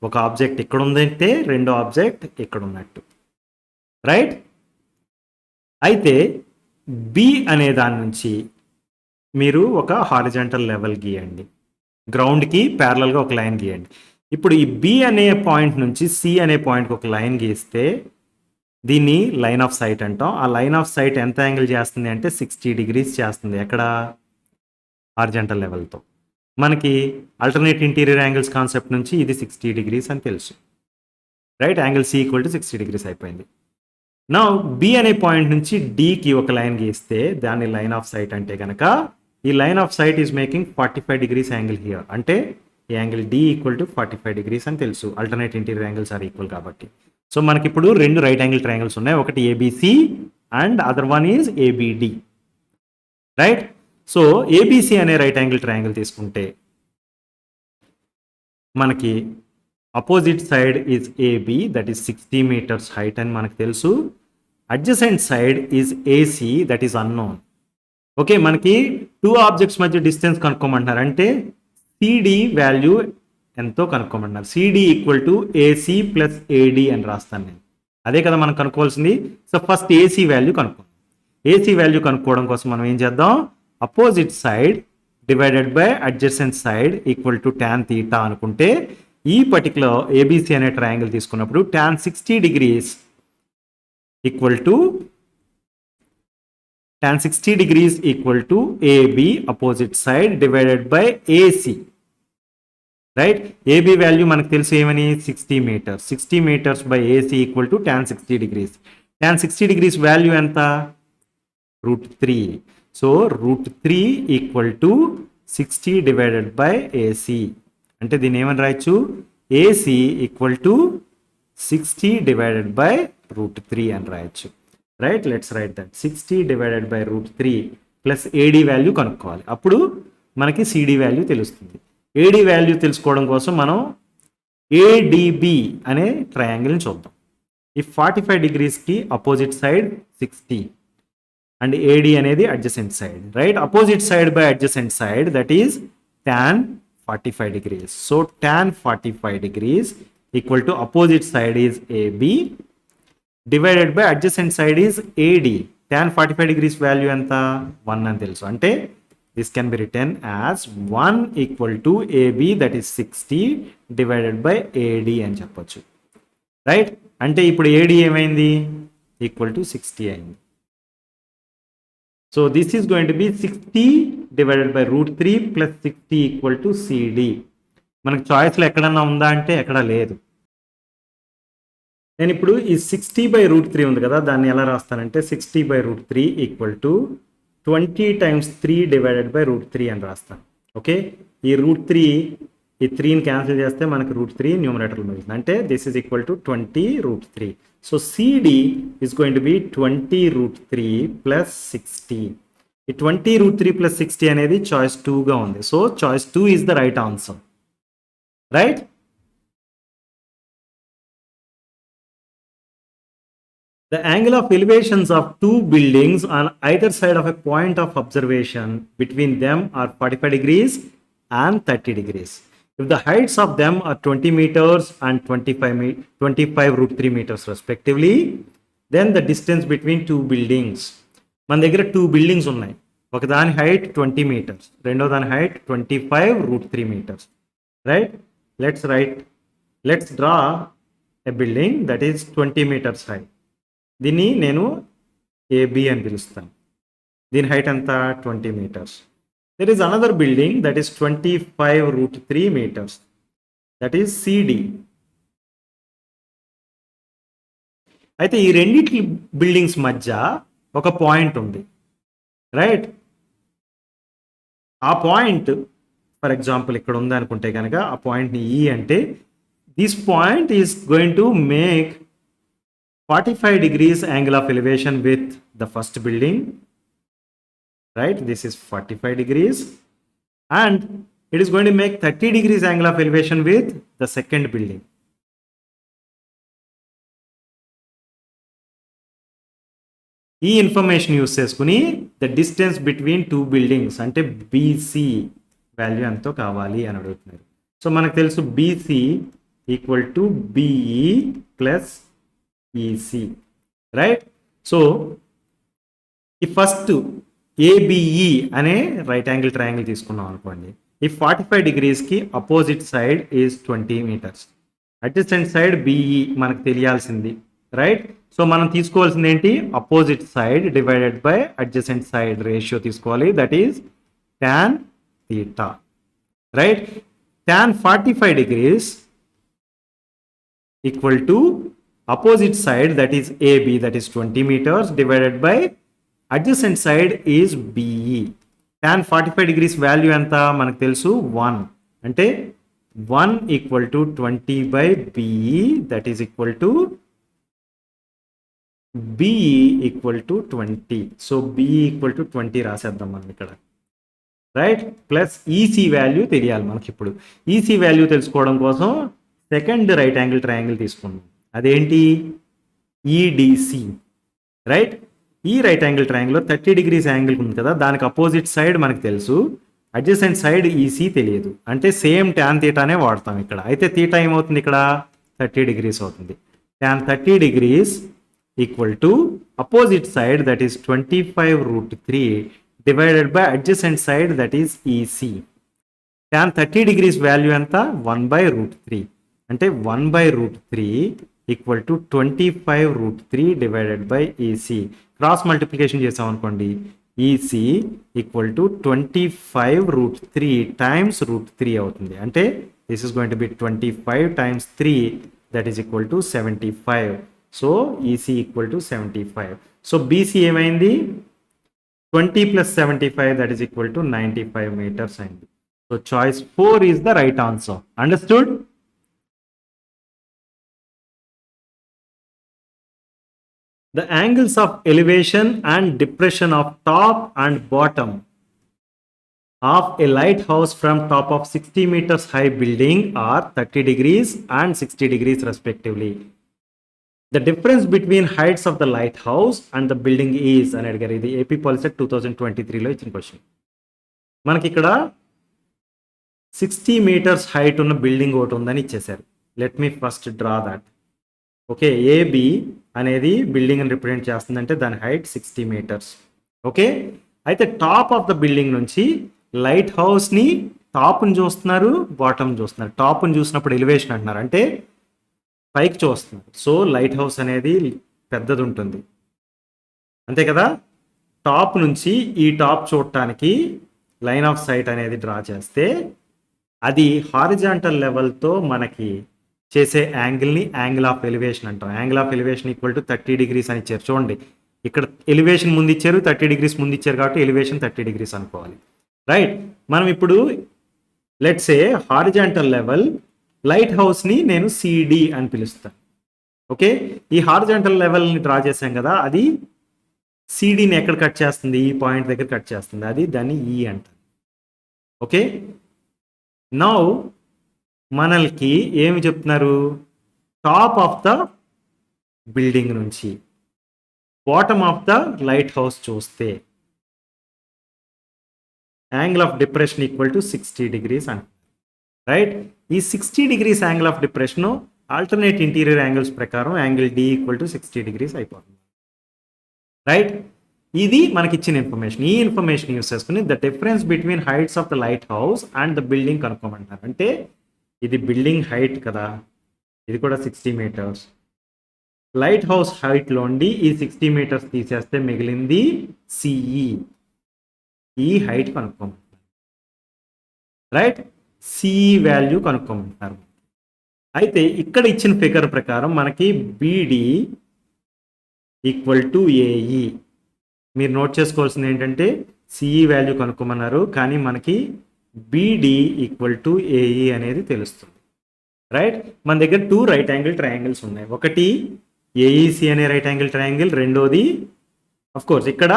ఒక ఆబ్జెక్ట్ ఇక్కడ ఉందంటే రెండో ఆబ్జెక్ట్ ఇక్కడ ఉన్నట్టు, రైట్? అయితే బి అనే దాని నుంచి మీరు ఒక హారిజాంటల్ లెవెల్ గీయండి, గ్రౌండ్కి ప్యారలల్గా ఒక లైన్ గీయండి. ఇప్పుడు ఈ బి అనే పాయింట్ నుంచి సి అనే పాయింట్కి ఒక లైన్ గీస్తే దీన్ని లైన్ ఆఫ్ సైట్ అంటాం. ఆ లైన్ ఆఫ్ సైట్ ఎంత యాంగిల్ చేస్తుంది అంటే 60 degrees చేస్తుంది. ఎక్కడ, హారిజాంటల్ లెవెల్తో. మనకి ఆల్టర్నేట్ ఇంటీరియర్ యాంగిల్స్ కాన్సెప్ట్ నుంచి ఇది 60 degrees అని తెలుసు, right? Angle C equal to 60 degrees అయిపోయింది. నా బి అనే పాయింట్ నుంచి డికి ఒక లైన్ గీస్తే దాన్ని లైన్ ఆఫ్ సైట్ అంటే కనుక ఈ line of sight is making 45 degrees angle here. అంటే ఈ angle D equal to 45 degrees అని తెలుసు, alternate interior angles are equal కాబట్టి. సో మనకి ఇప్పుడు 2 రైట్ యాంగిల్ ట్రయాంగిల్స్ ఉన్నాయి, ఒకటి ABC and other one is ABD, right? So ABC అనే రైట్ యాంగిల్ ట్రయాంగిల్ తీసుకుంటే మనకి opposite side is AB that is 60 meters height అని మనకు తెలుసు. Adjacent side is AC that is unknown. Okay, మనకి టూ ఆబ్జెక్ట్స్ మధ్య డిస్టెన్స్ కనుక్కోమంటున్నారు. అంటే సిడి వాల్యూ ఎంతో కనుక్కోమంటున్నారు. CD equal to AC plus AD అని రాస్తాను నేను. అదే కదా మనం కనుక్కోవాల్సింది. సో ఫస్ట్ ఏసీ వాల్యూ కనుక్కోండి. ఏసీ వాల్యూ కనుక్కోవడం కోసం మనం ఏం చేద్దాం, opposite side divided by adjacent side equal to tan θ అనుకుంటే ఈ పర్టికులర్ ఏబిసి అనే ట్రయాంగిల్ తీసుకున్నప్పుడు tan 60 degrees equal to tan 60 degrees equal to AB opposite side divided by AC. Right, AB value మనకు తెలుసు ఏమని 60 meters. 60 meters by AC equal to tan 60 degrees. tan 60 degrees value ఎంత, √3. So √3 equal to 60 divided by AC. అంటే దీన్ని ఏమని రాయొచ్చు, AC equal to 60 divided by √3 అని రాయొచ్చు. Right, let's write that. 60 divided by √3 plus AD value కనుక్కోవాలి. అప్పుడు మనకి సిడి వాల్యూ తెలుస్తుంది. ఏడి వాల్యూ తెలుసుకోవడం కోసం మనం ఏడిబి అనే ట్రయాంగిల్ని చూద్దాం. ఈ 45 degreesకి అపోజిట్ సైడ్ 60 అండ్ ఏడి అనేది adjacent side. Right, opposite side by adjacent side that is tan 45 degrees. So tan 45 degrees equal to opposite side is AB divided by adjacent side is AD. Tan 45 degrees value anta 1 అని తెలుసు. అంటే this can be written as 1 equal to AB that is 60 divided by AD అని చెప్పొచ్చు. రైట్, అంటే ఇప్పుడు AD ఏమైంది, ఈక్వల్ టు 60 అయింది. So this is going to be 60 divided by √3 plus 60 equal to CD. మనకు చాయిస్లో ఎక్కడన్నా ఉందా అంటే ఎక్కడ లేదు. నేను ఇప్పుడు ఈ 60 by √3 ఉంది కదా, దాన్ని ఎలా రాస్తానంటే 60 by √3 equal to 20 times 3 divided by √3 అని రాస్తాను. ఓకే, ఈ √3 ఈ 3ని క్యాన్సిల్ చేస్తే మనకి √3 న్యూమరేటర్లో మిగులుతుంది. అంటే this is equal to 20 √3. So CD is going to be 20 √3 plus 60. ఈ 20 √3 ప్లస్ 60 అనేది చాయిస్ 2గా ఉంది. So choice 2 is the right answer. Right, the angle of elevations of two buildings on either side of a point of observation between them are 45 degrees and 30 degrees. If the heights of them are 20 meters and 25 √3 meters respectively, then the distance between two buildings. మన దగ్గర 2 buildings ఉన్నాయి. ఒక దాని హైట్ 20 meters, రెండో దాని height 25 √3 meters. Right, let's draw a building that is 20 meters high. దీన్ని నేను ఏబి అని పిలుస్తాను. దీని హైట్ ఎంత 20 meters. There is another building that is 25 √3 meters. That is CD. అయితే ఈ రెండిటి బిల్డింగ్స్ మధ్య ఒక పాయింట్ ఉంది. రైట్, ఆ పాయింట్ ఫర్ ఎగ్జాంపుల్ ఇక్కడ ఉంది అనుకుంటే కనుక ఆ పాయింట్ని ఈ అంటే this point is going to make 45 degrees angle of elevation with the first building. Right, this is 45 degrees and it is going to make 30 degrees angle of elevation with the second building. ఈ ఇన్ఫర్మేషన్ యూస్ చేసుకుని ద డిస్టెన్స్ బిట్వీన్ 2 buildings అంటే బీసీ వాల్యూ ఎంతో కావాలి అని అడుగుతున్నారు. సో మనకు తెలుసు BC equal to BE plus EC. Right, so ఈ ఫస్ట్ ఏబిఈ అనే రైట్ యాంగిల్ ట్రయాంగిల్ తీసుకున్నాం అనుకోండి. ఈ 45 degreesకి opposite side is 20 meters. Adjacent side BE మనకు తెలియాల్సింది. రైట్, సో మనం తీసుకోవాల్సింది ఏంటి, opposite side divided by adjacent side ratio తీసుకోవాలి. That is tan θ. Right, tan 45 degrees equal to opposite side that is AB that is 20 meters divided by adjacent side is BE. Tan 45 degrees value anta manaku telusu 1 ante 1 equal to 20 by BE that is equal to BE equal to 20. So BE equal to 20 రాసేద్దాం మనం ఇక్కడ. రైట్, ప్లస్ ఈసీ వాల్యూ తెలియాలి మనకి. ఇప్పుడు ఈసీ వాల్యూ తెలుసుకోవడం కోసం సెకండ్ రైట్ యాంగిల్ ట్రయాంగిల్ తీసుకున్నాం, అదేంటి ఈడిసి, రైట్. ఈ రైట్ యాంగిల్ ట్రయాంగిల్లో 30 degrees యాంగిల్ ఉంది కదా, దానికి అపోజిట్ సైడ్ మనకు తెలుసు, అడ్జసెంట్ సైడ్ ఈసీ తెలియదు, అంటే సేమ్ ట్యాన్ తీటానే వాడతాం ఇక్కడ. అయితే తీటా ఏమవుతుంది ఇక్కడ 30 degrees అవుతుంది. Tan 30 degrees equal to opposite side that is 25√3 divided by adjacent side that is EC. Tan 30 degrees value ఎంత 1/√3, అంటే 1/√3 equal to 25√3 divided by EC. Cross multiplication చేసాం అనుకోండి, ఈసీ ఈక్వల్ టు 25√3 టైమ్స్ √3 అవుతుంది. అంటే this is going to B 25 times 3 that is equal to 75. So EC equal to 75. So BC ఏమైంది 20 + 75 that is equal to 95 meters అయింది. So choice 4 is the right answer. Understood? The angles of elevation and depression of top and bottom of a lighthouse from top of 60 meters high building are 30 degrees and 60 degrees respectively. The difference between heights of the lighthouse and the building is అని అడిగారు. ఇది ఏపీ పాలిసెట్ 2023లో ఇచ్చిన క్వశ్చన్. మనకి ఇక్కడ 60 meters హైట్ ఉన్న బిల్డింగ్ ఒకటి ఉందని ఇచ్చేశారు. Let me first draw that. Okay, AB అనేది బిల్డింగ్ అని రిప్రజెంట్ చేస్తుందంటే దాని హైట్ 60 meters. ఓకే, అయితే టాప్ ఆఫ్ ద బిల్డింగ్ నుంచి లైట్ హౌస్ని టాప్ని చూస్తున్నారు, బాటమ్ చూస్తున్నారు. టాప్ని చూసినప్పుడు ఎలివేషన్ అంటున్నారు, అంటే పైకి చూస్తున్నారు. సో లైట్ హౌస్ అనేది పెద్దది ఉంటుంది, అంతే కదా. టాప్ నుంచి ఈ టాప్ చూడటానికి లైన్ ఆఫ్ సైట్ అనేది డ్రా చేస్తే అది హారిజాంటల్ లెవెల్తో మనకి చేసే యాంగిల్ని యాంగిల్ ఆఫ్ ఎలివేషన్ అంటాం. Angle of elevation equal to 30 degrees అని ఇచ్చారు. చూడండి, ఇక్కడ ఎలివేషన్ ముందు ఇచ్చారు, 30 degrees ముందు ఇచ్చారు, కాబట్టి ఎలివేషన్ 30 degrees అనుకోవాలి, రైట్. మనం ఇప్పుడు let's say horizontal level light హౌస్ని నేను సిడి అని పిలుస్తాను. ఓకే, ఈ హారిజాంటల్ లెవెల్ని డ్రా చేసాం కదా, అది సిడిని ఎక్కడ కట్ చేస్తుంది, ఈ పాయింట్ దగ్గర కట్ చేస్తుంది, అది దాన్ని ఈ అంటారు. ఓకే, నౌ మనల్కి ఏమి చెప్తున్నారు, టాప్ ఆఫ్ ద బిల్డింగ్ నుంచి bottom of the light house చూస్తే angle of depression equal to 60 degrees అంట, రైట్. ఈ 60 degrees angle of depression alternate interior angles ప్రకారం angle D equal to 60 degrees అయిపోతుంది, రైట్. ఇది మనకి ఇచ్చిన ఇన్ఫర్మేషన్. ఈ ఇన్ఫర్మేషన్ యూస్ చేసుకుని the difference between heights of the light house and the building కనుక్కోమంటారు. అంటే ఇది బిల్డింగ్ హైట్ కదా, ఇది కూడా 60 meters. లైట్ హౌస్ హైట్లో ఉండి ఈ 60 meters తీసేస్తే మిగిలింది సిఈ. ఈ హైట్ కనుక్కోమంటారు, రైట్. సిఈ వాల్యూ కనుక్కోమంటారు. అయితే ఇక్కడ ఇచ్చిన ఫిగర్ ప్రకారం మనకి బీడి ఈక్వల్ టు ఏఈ. మీరు నోట్ చేసుకోవాల్సింది ఏంటంటే సిఈ వాల్యూ కనుక్కోమన్నారు, కానీ మనకి బీడి ఈక్వల్ టు ఏఈ అనేది తెలుస్తుంది, రైట్. మన దగ్గర 2 రైట్ యాంగిల్ ట్రయాంగిల్స్ ఉన్నాయి. ఒకటి ఏఈసి అనే రైట్ యాంగిల్ ట్రయాంగిల్, రెండోది అఫ్ కోర్స్ ఇక్కడ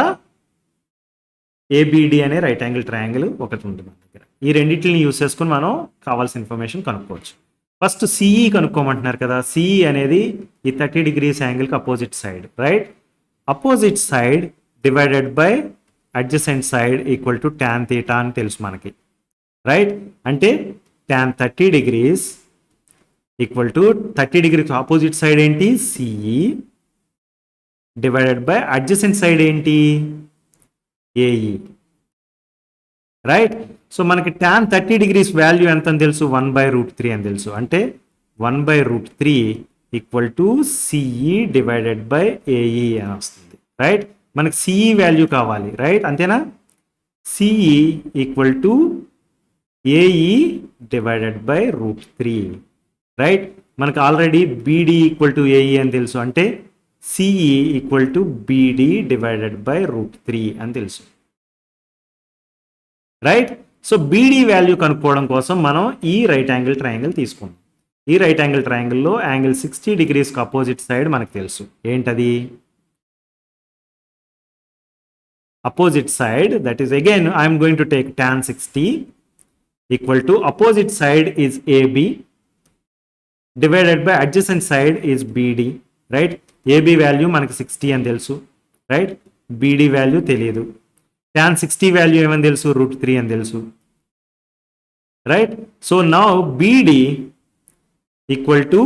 ఏబిడి అనే రైట్ యాంగిల్ ట్రయాంగిల్ ఒకటి ఉంటుంది మన దగ్గర. ఈ రెండింటిని యూస్ చేసుకుని మనం కావాల్సిన ఇన్ఫర్మేషన్ కనుక్కోవచ్చు. ఫస్ట్ సిఈ కనుక్కోమంటున్నారు కదా, సిఈ అనేది ఈ 30 degrees యాంగిల్కి opposite side, right. Opposite side divided by adjacent side equal to tan theta అని తెలుసు మనకి, రైట్. అంటే tan 30 degrees equal to 30 degrees opposite side ఏంటి CE divided by adjacent side ఏంటి ఏఈ, రైట్. సో మనకి ట్యాన్ 30 degrees వాల్యూ ఎంత అని తెలుసు, 1/√3 అని తెలుసు. అంటే 1/√3 equal to CE divided by AE అని వస్తుంది, రైట్. మనకి సిఈ వాల్యూ కావాలి, రైట్, అంతేనా. CE equal to AE divided by √3, right. మనకు already BD equal to AE అని తెలుసు. అంటే CE equal to BD divided by √3 అని తెలుసు, రైట్. సో బీడి వాల్యూ కనుక్కోవడం కోసం మనం ఈ రైట్ యాంగిల్ ట్రయాంగిల్ తీసుకున్నాం. ఈ రైట్ యాంగిల్ ట్రయాంగిల్లో యాంగిల్ 60 degreesకి అపోజిట్ సైడ్ మనకు తెలుసు, ఏంటది opposite side, that is again I am going to take tan 60 equal to opposite side is AB divided by adjacent side is BD, right? AB value మనకి 60 అని తెలుసు, రైట్? బీడీ వాల్యూ తెలియదు. tan 60 వాల్యూ ఏమని తెలుసు? √3 అని తెలుసు, right? So now BD equal to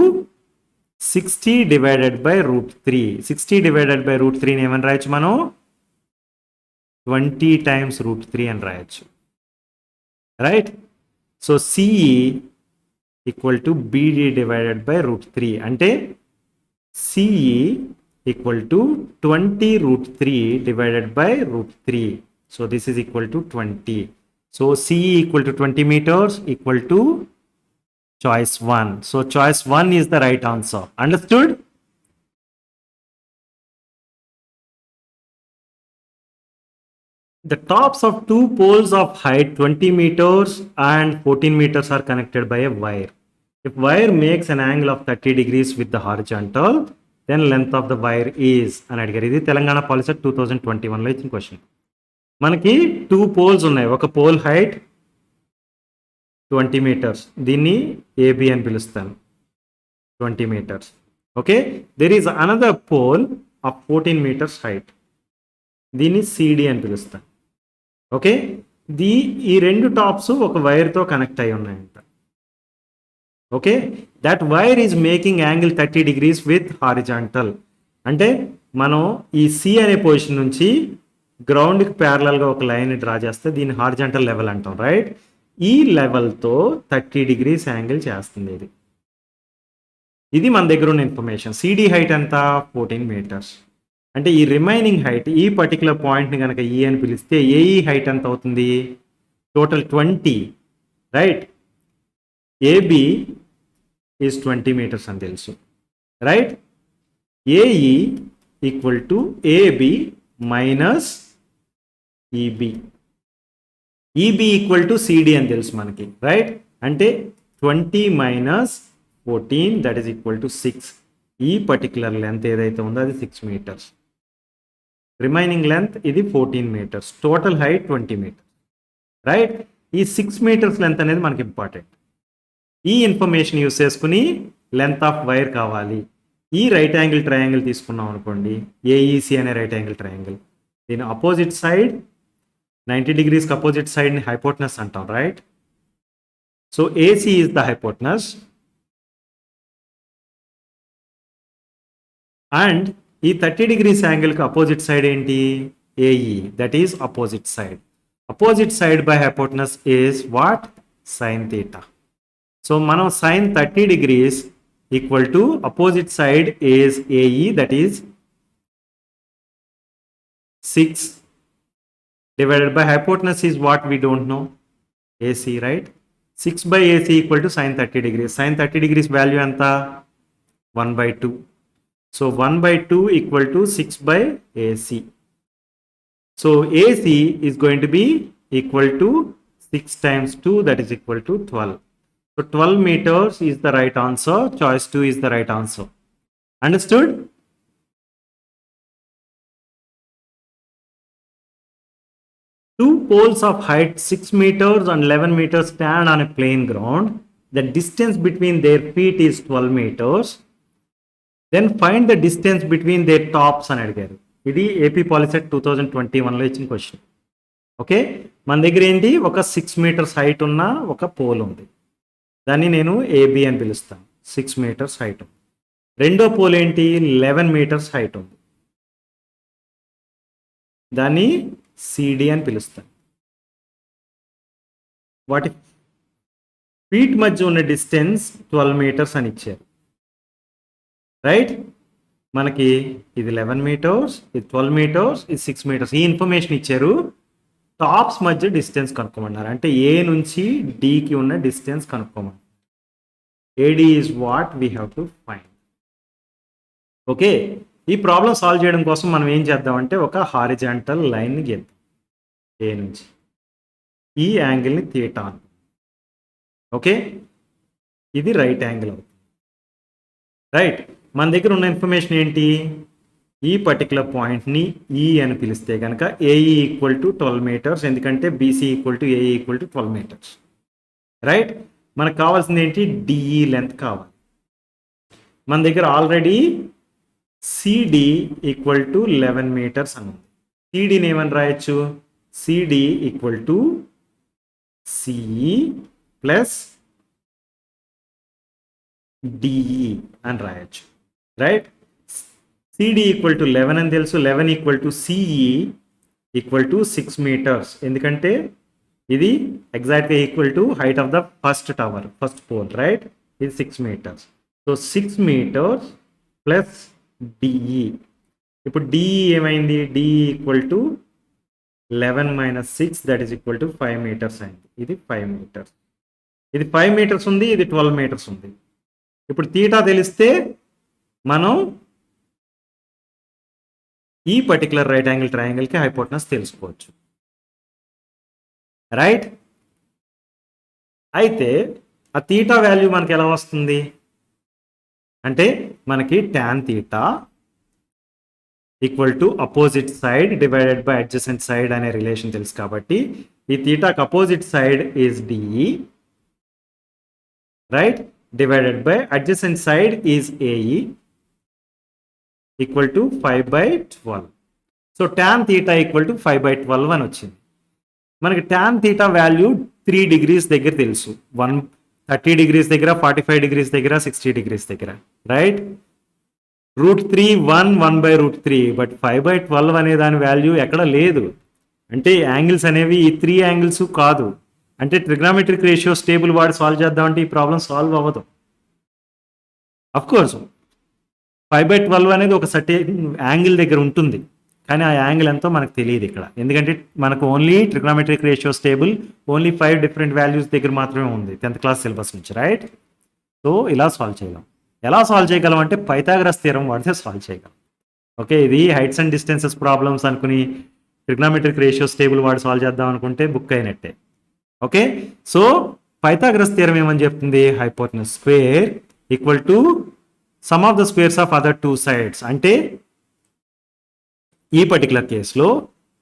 60 divided by √3. 60 divided by √3 ఏమని రాయొచ్చు మనం? 20 టైమ్స్ √3 అని రాయొచ్చు, right? So CE equal to BD divided by √3 అంటే CE equal to 20√3 divided by √3. So this is equal to 20. So CE equal to 20 meters equal to choice 1. So choice 1 is the right answer. Understood? The tops of two poles of height 20 meters and 14 meters are connected by a wire. If wire makes an angle of 30 degrees with the horizontal, then length of the wire is అని అడిగారు. ఇది తెలంగాణ పాలిసీ 2021లో ఇచ్చిన క్వశ్చన్. మనకి 2 poles ఉన్నాయి. ఒక పోల్ హైట్ 20 meters, దీన్ని AB అని పిలుస్తాను, 20 meters. Okay, there is another pole of 14 meters height, దీన్ని CD అని పిలుస్తాను. ఓకే, ఈ రెండు టాప్స్ ఒక వైర్తో కనెక్ట్ అయి ఉన్నాయంట. Okay, that wire is making angle 30 degrees with horizontal. అంటే మనం ఈ C అనే పొజిషన్ నుంచి గ్రౌండ్కి ప్యారలల్గా ఒక లైన్ డ్రా చేస్తే దీన్ని హారిజాంటల్ లెవెల్ అంటాం, రైట్? ఈ లెవెల్తో 30 degrees యాంగిల్ చేస్తుంది ఇది. ఇది మన దగ్గర ఉన్న ఇన్ఫర్మేషన్. సిడి హైట్ ఎంత? 14 meters. అంటే ఈ రిమైనింగ్ హైట్, ఈ పర్టికులర్ పాయింట్ని కనుక ఈ అని పిలిస్తే ఏఈ హైట్ ఎంత అవుతుంది? Total 20, right? AB is 20 meters అని తెలుసు, right? AE equal to AB minus EB. EB equal to CD అని తెలుసు మనకి, రైట్? అంటే 20 minus 14 that is equal to 6. ఈ పర్టికులర్ లెంత్ ఏదైతే ఉందో అది 6 meters. రిమైనింగ్ లెంత్ ఇది 14 meters. Total height 20 meters, right? ఈ 6 meters లెంత్ అనేది మనకి ఇంపార్టెంట్. ఈ ఇన్ఫర్మేషన్ యూస్ చేసుకుని లెంత్ ఆఫ్ వైర్ కావాలి. ఈ రైట్ యాంగిల్ ట్రయాంగిల్ తీసుకున్నాం అనుకోండి, ఏఈసి అనే రైట్ యాంగిల్ ట్రయాంగిల్, దీని అపోజిట్ సైడ్ 90 degrees అపోజిట్ సైడ్ని హైపోటనస్ అంటాం, right? So AC is the hypotenuse and ఈ 30 degrees యాంగిల్కి అపోజిట్ సైడ్ ఏంటి? AE, that is opposite side. Opposite side by hypotenuse is what? Sine theta. So మనం sine 30 degrees equal to opposite side is AE, that is 6 divided by hypotenuse is what we don't know, AC, right? 6 by AC equal to sin 30 degrees. Sin 30 degrees value anta 1/2. So 1/2 equal to 6 by AC. So AC is going to be equal to 6 times 2, that is equal to 12. So 12 meters is the right answer. Choice 2 is the right answer. Understood? Two poles of height 6 meters and 11 meters stand on a plain ground. The distance between their feet is 12 meters. Then find the distance between their tops అని అడిగారు. ఇది ఏపీ పాలిసెట్ 2021లో ఇచ్చిన క్వశ్చన్. ఓకే, మన దగ్గర ఏంటి? ఒక 6 meters హైట్ ఉన్న ఒక పోల్ ఉంది, దాన్ని నేను ఏబి అని పిలుస్తాను. 6 meters హైట్ ఉంది. రెండో పోల్ ఏంటి? 11 meters హైట్ ఉంది, దాన్ని సిడి అని పిలుస్తాను. వాటి ఫీట్ మధ్య ఉన్న డిస్టెన్స్ 12 meters అని ఇచ్చారు, రైట్? మనకి ఇది 11 meters, ఇది 12 meters, ఇది 6 meters. ఈ ఇన్ఫర్మేషన్ ఇచ్చారు. టాప్స్ మధ్య డిస్టెన్స్ కనుక్కోమన్నారు. అంటే ఏ నుంచి డికి ఉన్న డిస్టెన్స్ కనుక్కోమన్నారు. AD is what we have to find. Okay, ఈ ప్రాబ్లం సాల్వ్ చేయడం కోసం మనం ఏం చేద్దామంటే ఒక హారిజాంటల్ లైన్ని గీద్దాం. ఏ నుంచి ఈ యాంగిల్ని థీటా. ఓకే, ఇది రైట్ యాంగిల్ అవుతుంది, రైట్? మన దగ్గర ఉన్న ఇన్ఫర్మేషన్ ఏంటి? ఈ పర్టికులర్ పాయింట్ని ఈ అని పిలిస్తే కనుక ఏఈ ఈక్వల్ టు 12 meters, ఎందుకంటే BC equal to AE equal to 12 meters, right? మనకు కావాల్సింది ఏంటి? డిఈ లెంత్ కావాలి. మన దగ్గర already CD equal to 11 metres అని ఉంది. సిడిని ఏమని రాయొచ్చు? CD equal to CE plus DE అని రాయొచ్చు, రైట్? సిడి ఈక్వల్ టు 11 అని తెలుసు, 11 equal to CE equal to 6 metres, ఎందుకంటే ఇది ఎగ్జాక్ట్గా equal to height of the first tower, first pole, right? ఇది 6 metres. So 6 metres plus DE. ఇప్పుడు డిఈ ఏమైంది? DE equal to 11 minus 6 that is equal to 5 metres అయింది. ఇది 5 మీటర్స్, ఇది 5 మీటర్స్ ఉంది, ఇది 12 మీటర్స్ ఉంది. ఇప్పుడు తీటా తెలిస్తే మనం ఈ పర్టికులర్ రైట్ యాంగిల్ ట్రయాంగిల్కి హైపోటెనస్ తెలుసుకోవచ్చు, రైట్? అయితే ఆ తీటా వాల్యూ మనకి ఎలా వస్తుంది అంటే మనకి tan theta equal to opposite side divided by adjacent side అనే రిలేషన్ తెలుసు కాబట్టి ఈ తీటాకి opposite side is DE, right? Divided by adjacent side is AE equal to 5/12. So tan theta equal to 5/12 అని వచ్చింది. మనకి tan తీటా వాల్యూ 3 degrees దగ్గర తెలుసు, 30 degrees దగ్గర, 45 degrees దగ్గర, 60 degrees దగ్గర, రైట్? √3 1/√3, బట్ 5/12 అనే దాని వాల్యూ ఎక్కడ లేదు. అంటే యాంగిల్స్ అనేవి ఈ 3 యాంగిల్స్ కాదు. అంటే ట్రిగ్నామెట్రిక్ రేషియోస్ టేబుల్ వాడి సాల్వ్ చేద్దామంటే ఈ ప్రాబ్లం సాల్వ్ అవ్వదు. అఫ్కోర్స్ 5/12 అనేది ఒక సర్టెన్ యాంగిల్ దగ్గర ఉంటుంది, కానీ ఆ యాంగిల్ ఎంతో మనకు తెలియదు ఇక్కడ, ఎందుకంటే మనకు only trigonometric ratios table only 5 different values దగ్గర మాత్రమే ఉంది 10th క్లాస్ సిలబస్ నుంచి, రైట్? సో ఇలా సాల్వ్ చేయగలం. ఎలా సాల్వ్ చేయగలం అంటే పైథాగరస్ థియరం వాడితే సాల్వ్ చేయగలం. ఓకే, ఇది హైట్స్ అండ్ డిస్టెన్సెస్ ప్రాబ్లమ్స్ అనుకుని ట్రిగ్నామెట్రిక్ రేషియోస్ టేబుల్ వాడి సాల్వ్ చేద్దాం అనుకుంటే బుక్ అయినట్టే. ఓకే, సో పైథాగరస్ థియరం ఏమని చెప్తుంది? Hypotenuse square equal to some of the squares of other 2 sides. అంటే ఈ పర్టికులర్ కేసులో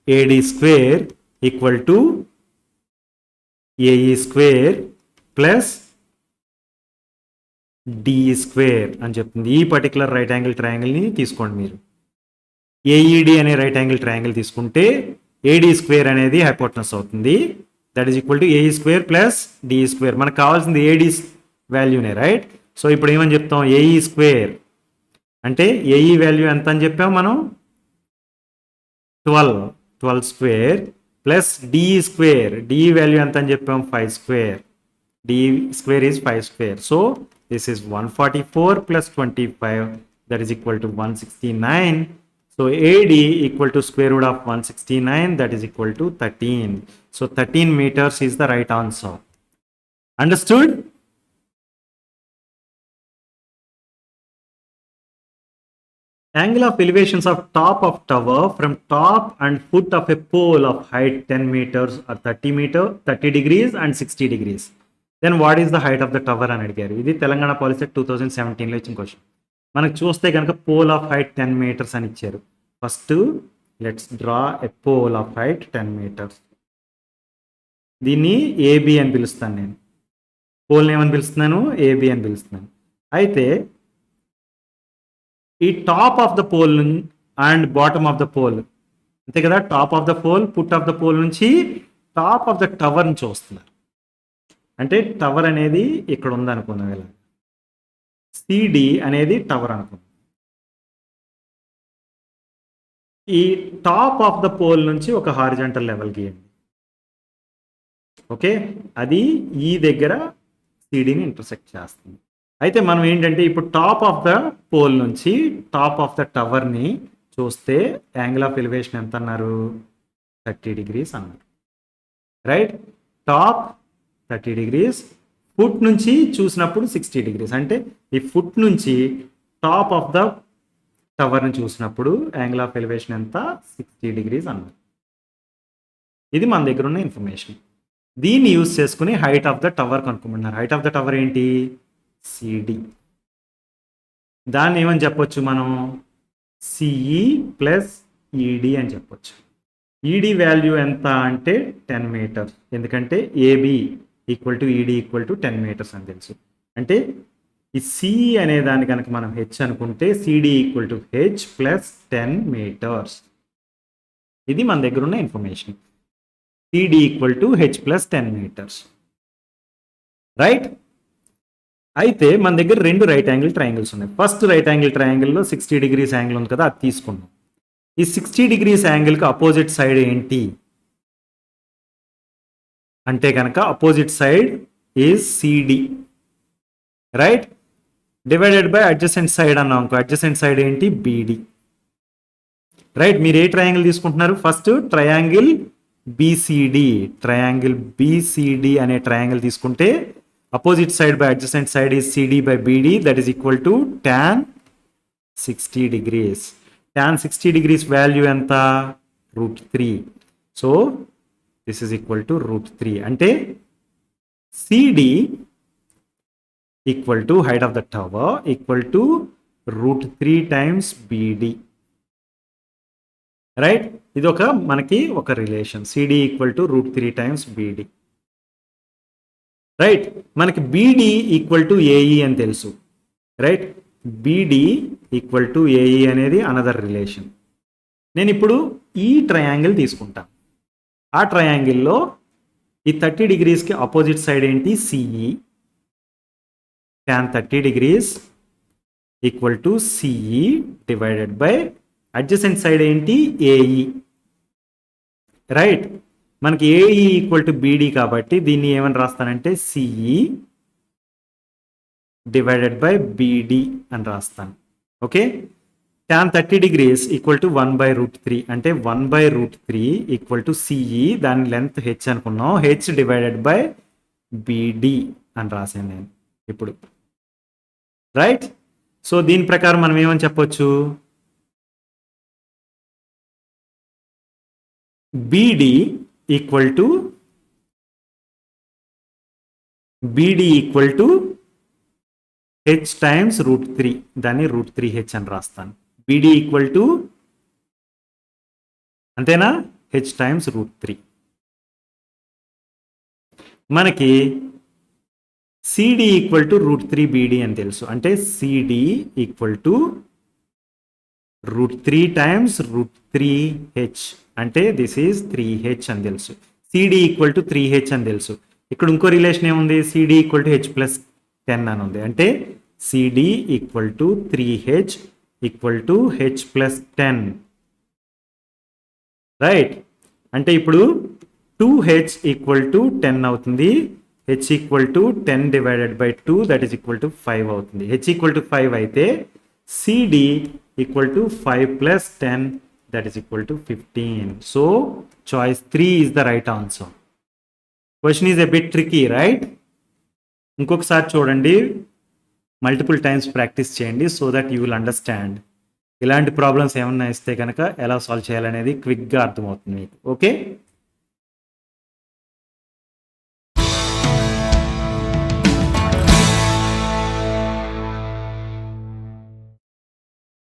AD square equal to AE square plus DE square అని చెప్తుంది. ఈ పర్టికులర్ రైట్ యాంగిల్ ట్రయాంగిల్ని తీసుకోండి మీరు. ఏఈడి అనే రైట్ యాంగిల్ ట్రయాంగిల్ తీసుకుంటే ఏడి స్క్వేర్ అనేది హైపోటెనస్ అవుతుంది, that is equal to AE square plus DE square. మనకు కావాల్సింది ఏడి వాల్యూనే, రైట్? సో ఇప్పుడు ఏమని చెప్తాం? ఏఈ స్క్వేర్ అంటే ఏఈ వాల్యూ ఎంత అని చెప్పాం మనం? 12 square plus DE square, DE value ఎంత అని చెప్పాం? 5 square. DE square is 5 square. So this is 144 plus 25 that is equal to 169. So AD equal to square root of 169 that is equal to 13. So 13 meters is the right answer. Understood? Angle of elevations of top of tower from top and foot of a pole of height 10 meters or 30 degrees and 60 degrees. Then what is the height of the tower అని అడిగారు. ఇది తెలంగాణ పాలిసెట్ 2017లో ఇచ్చిన క్వశ్చన్. మనకు చూస్తే కనుక పోల్ ఆఫ్ హైట్ 10 meters అని ఇచ్చారు. First let's draw a pole of height 10 meters. దీన్ని ఏబి అని పిలుస్తాను నేను. పోల్ని ఏమని పిలుస్తున్నాను? ఏబి అని పిలుస్తున్నాను. అయితే ఈ top of the pole and bottom of the pole, అంతే కదా? Top of the pole, foot of the pole నుంచి టాప్ ఆఫ్ ద టవర్ నుంచి వస్తున్నారు. అంటే టవర్ అనేది ఇక్కడ ఉంది అనుకుందాం, ఇలా సిడి అనేది టవర్ అనుకుందాం. ఈ టాప్ ఆఫ్ ద పోల్ నుంచి ఒక హారిజాంటల్ లెవెల్ గీయండి. ఓకే, అది ఈ దగ్గర సిడిని ఇంటర్సెక్ట్ చేస్తుంది. అయితే మనం ఏంటంటే ఇప్పుడు టాప్ ఆఫ్ ద పోల్ నుంచి టాప్ ఆఫ్ ద టవర్ని చూస్తే యాంగిల్ ఆఫ్ ఎలివేషన్ ఎంత అన్నారు? 30 degrees అన్నారు, రైట్? టాప్ 30 degrees, ఫుట్ నుంచి చూసినప్పుడు 60 degrees. అంటే ఈ ఫుట్ నుంచి టాప్ ఆఫ్ ద టవర్ని చూసినప్పుడు యాంగిల్ ఆఫ్ ఎలివేషన్ ఎంత? 60 degrees అన్నారు. ఇది మన దగ్గర ఉన్న ఇన్ఫర్మేషన్. దీన్ని యూజ్ చేసుకుని హైట్ ఆఫ్ ద టవర్ కనుక్కోమన్నారు. హైట్ ఆఫ్ ద టవర్ ఏంటి? సిడి. దాన్ని ఏమని చెప్పొచ్చు మనం? సిఈ ప్లస్ ఈడి అని చెప్పొచ్చు. ఈడి వాల్యూ ఎంత అంటే 10 meters, ఎందుకంటే ఏబి ఈక్వల్ టు ఈడి ఈక్వల్ టు 10 meters అని తెలుసు. అంటే ఈ సి అనే దాన్ని కనుక మనం హెచ్ అనుకుంటే CD equal to H plus 10 meters. ఇది మన దగ్గర ఉన్న information. CD equal to H plus 10 meters, right? అయితే మన దగ్గర 2 రైట్ యాంగిల్ ట్రయాంగిల్స్ ఉన్నాయి. ఫస్ట్ రైట్ యాంగిల్ ట్రయాంగిల్లో 60 డిగ్రీస్ యాంగిల్ ఉంది కదా, అది తీసుకున్నాం. ఈ 60 డిగ్రీస్ యాంగిల్కి అపోజిట్ సైడ్ ఏంటి అంటే కనుక opposite side is CD, right? Divided by adjacent side అన్నాం అనుకో, అడ్జసెంట్ సైడ్ ఏంటి బీడి, రైట్? మీరు ఏ ట్రయాంగిల్ తీసుకుంటున్నారు? First triangle BCD, triangle BCD అనే ట్రయాంగిల్ తీసుకుంటే opposite side by adjacent side is CD by BD, that is equal to tan 60 degrees. tan 60 degrees value ఎంత? √3. So this is equal to √3. అంటే CD equal to height of the tower equal to √3 times BD, right? ఇది మనకి ఒక relation, CD equal to √3 times BD, right? మనకి బీడి ఈక్వల్ టు ఏఈ అని తెలుసు, right? BD equal to AE అనేది అనదర్ రిలేషన్. నేను ఇప్పుడు ఈ ట్రయాంగిల్ తీసుకుంటాను. ఆ ట్రయాంగిల్లో ఈ 30 డిగ్రీస్కి అపోజిట్ సైడ్ ఏంటి? CE. tan 30 degrees equal to CE divided by adjacent side ఏంటి? AE, right? మనకి ఏఈ ఈక్వల్ టు బీడీ కాబట్టి దీన్ని ఏమని రాస్తానంటే సిఈ డివైడెడ్ బై బీడి అని రాస్తాను. Okay, tan 30 degrees equal to 1/√3 అంటే 1/√3 ఈక్వల్ టు సిఈ, దాని లెంత్ హెచ్ అనుకున్నాం, హెచ్ డివైడెడ్ బై బీడి అని రాశాను నేను ఇప్పుడు, రైట్? సో దీని ప్రకారం మనం ఏమని చెప్పొచ్చు? బీడి ఈక్వల్ టు హెచ్ టైమ్స్ √3, దాన్ని √3h అని రాస్తాను. బీడి ఈక్వల్ టు అంతేనా? H times √3. మనకి సిడి ఈక్వల్ టు √3 బీడి అని తెలుసు, అంటే CD equal to √3 times √3h, అంటే దిస్ ఈజ్ 3h అని తెలుసు. సిడి ఈక్వల్ టు 3h అని తెలుసు. ఇక్కడ ఇంకో రిలేషన్ ఏముంది? CD equal to H plus 10 అని ఉంది, అంటే CD equal to 3h equal to H plus 10, right? అంటే ఇప్పుడు 2h ఈక్వల్ టు 10 అవుతుంది, h equal to 10 divided by 2 that is equal to 5 అవుతుంది. h ఈక్వల్ టు 5 అయితే CD equal to 5 plus 10 that is equal to 15. So choice 3 is the right answer. Question is a bit tricky, right? ఇంకొకసారి చూడండి, మల్టిపుల్ టైమ్స్ ప్రాక్టీస్ చేయండి so that you will understand. ఇలాంటి ప్రాబ్లమ్స్ ఏమన్నా ఇస్తే కనుక ఎలా సాల్వ్ చేయాలనేది క్విక్గా అర్థమవుతుంది మీకు. ఓకే.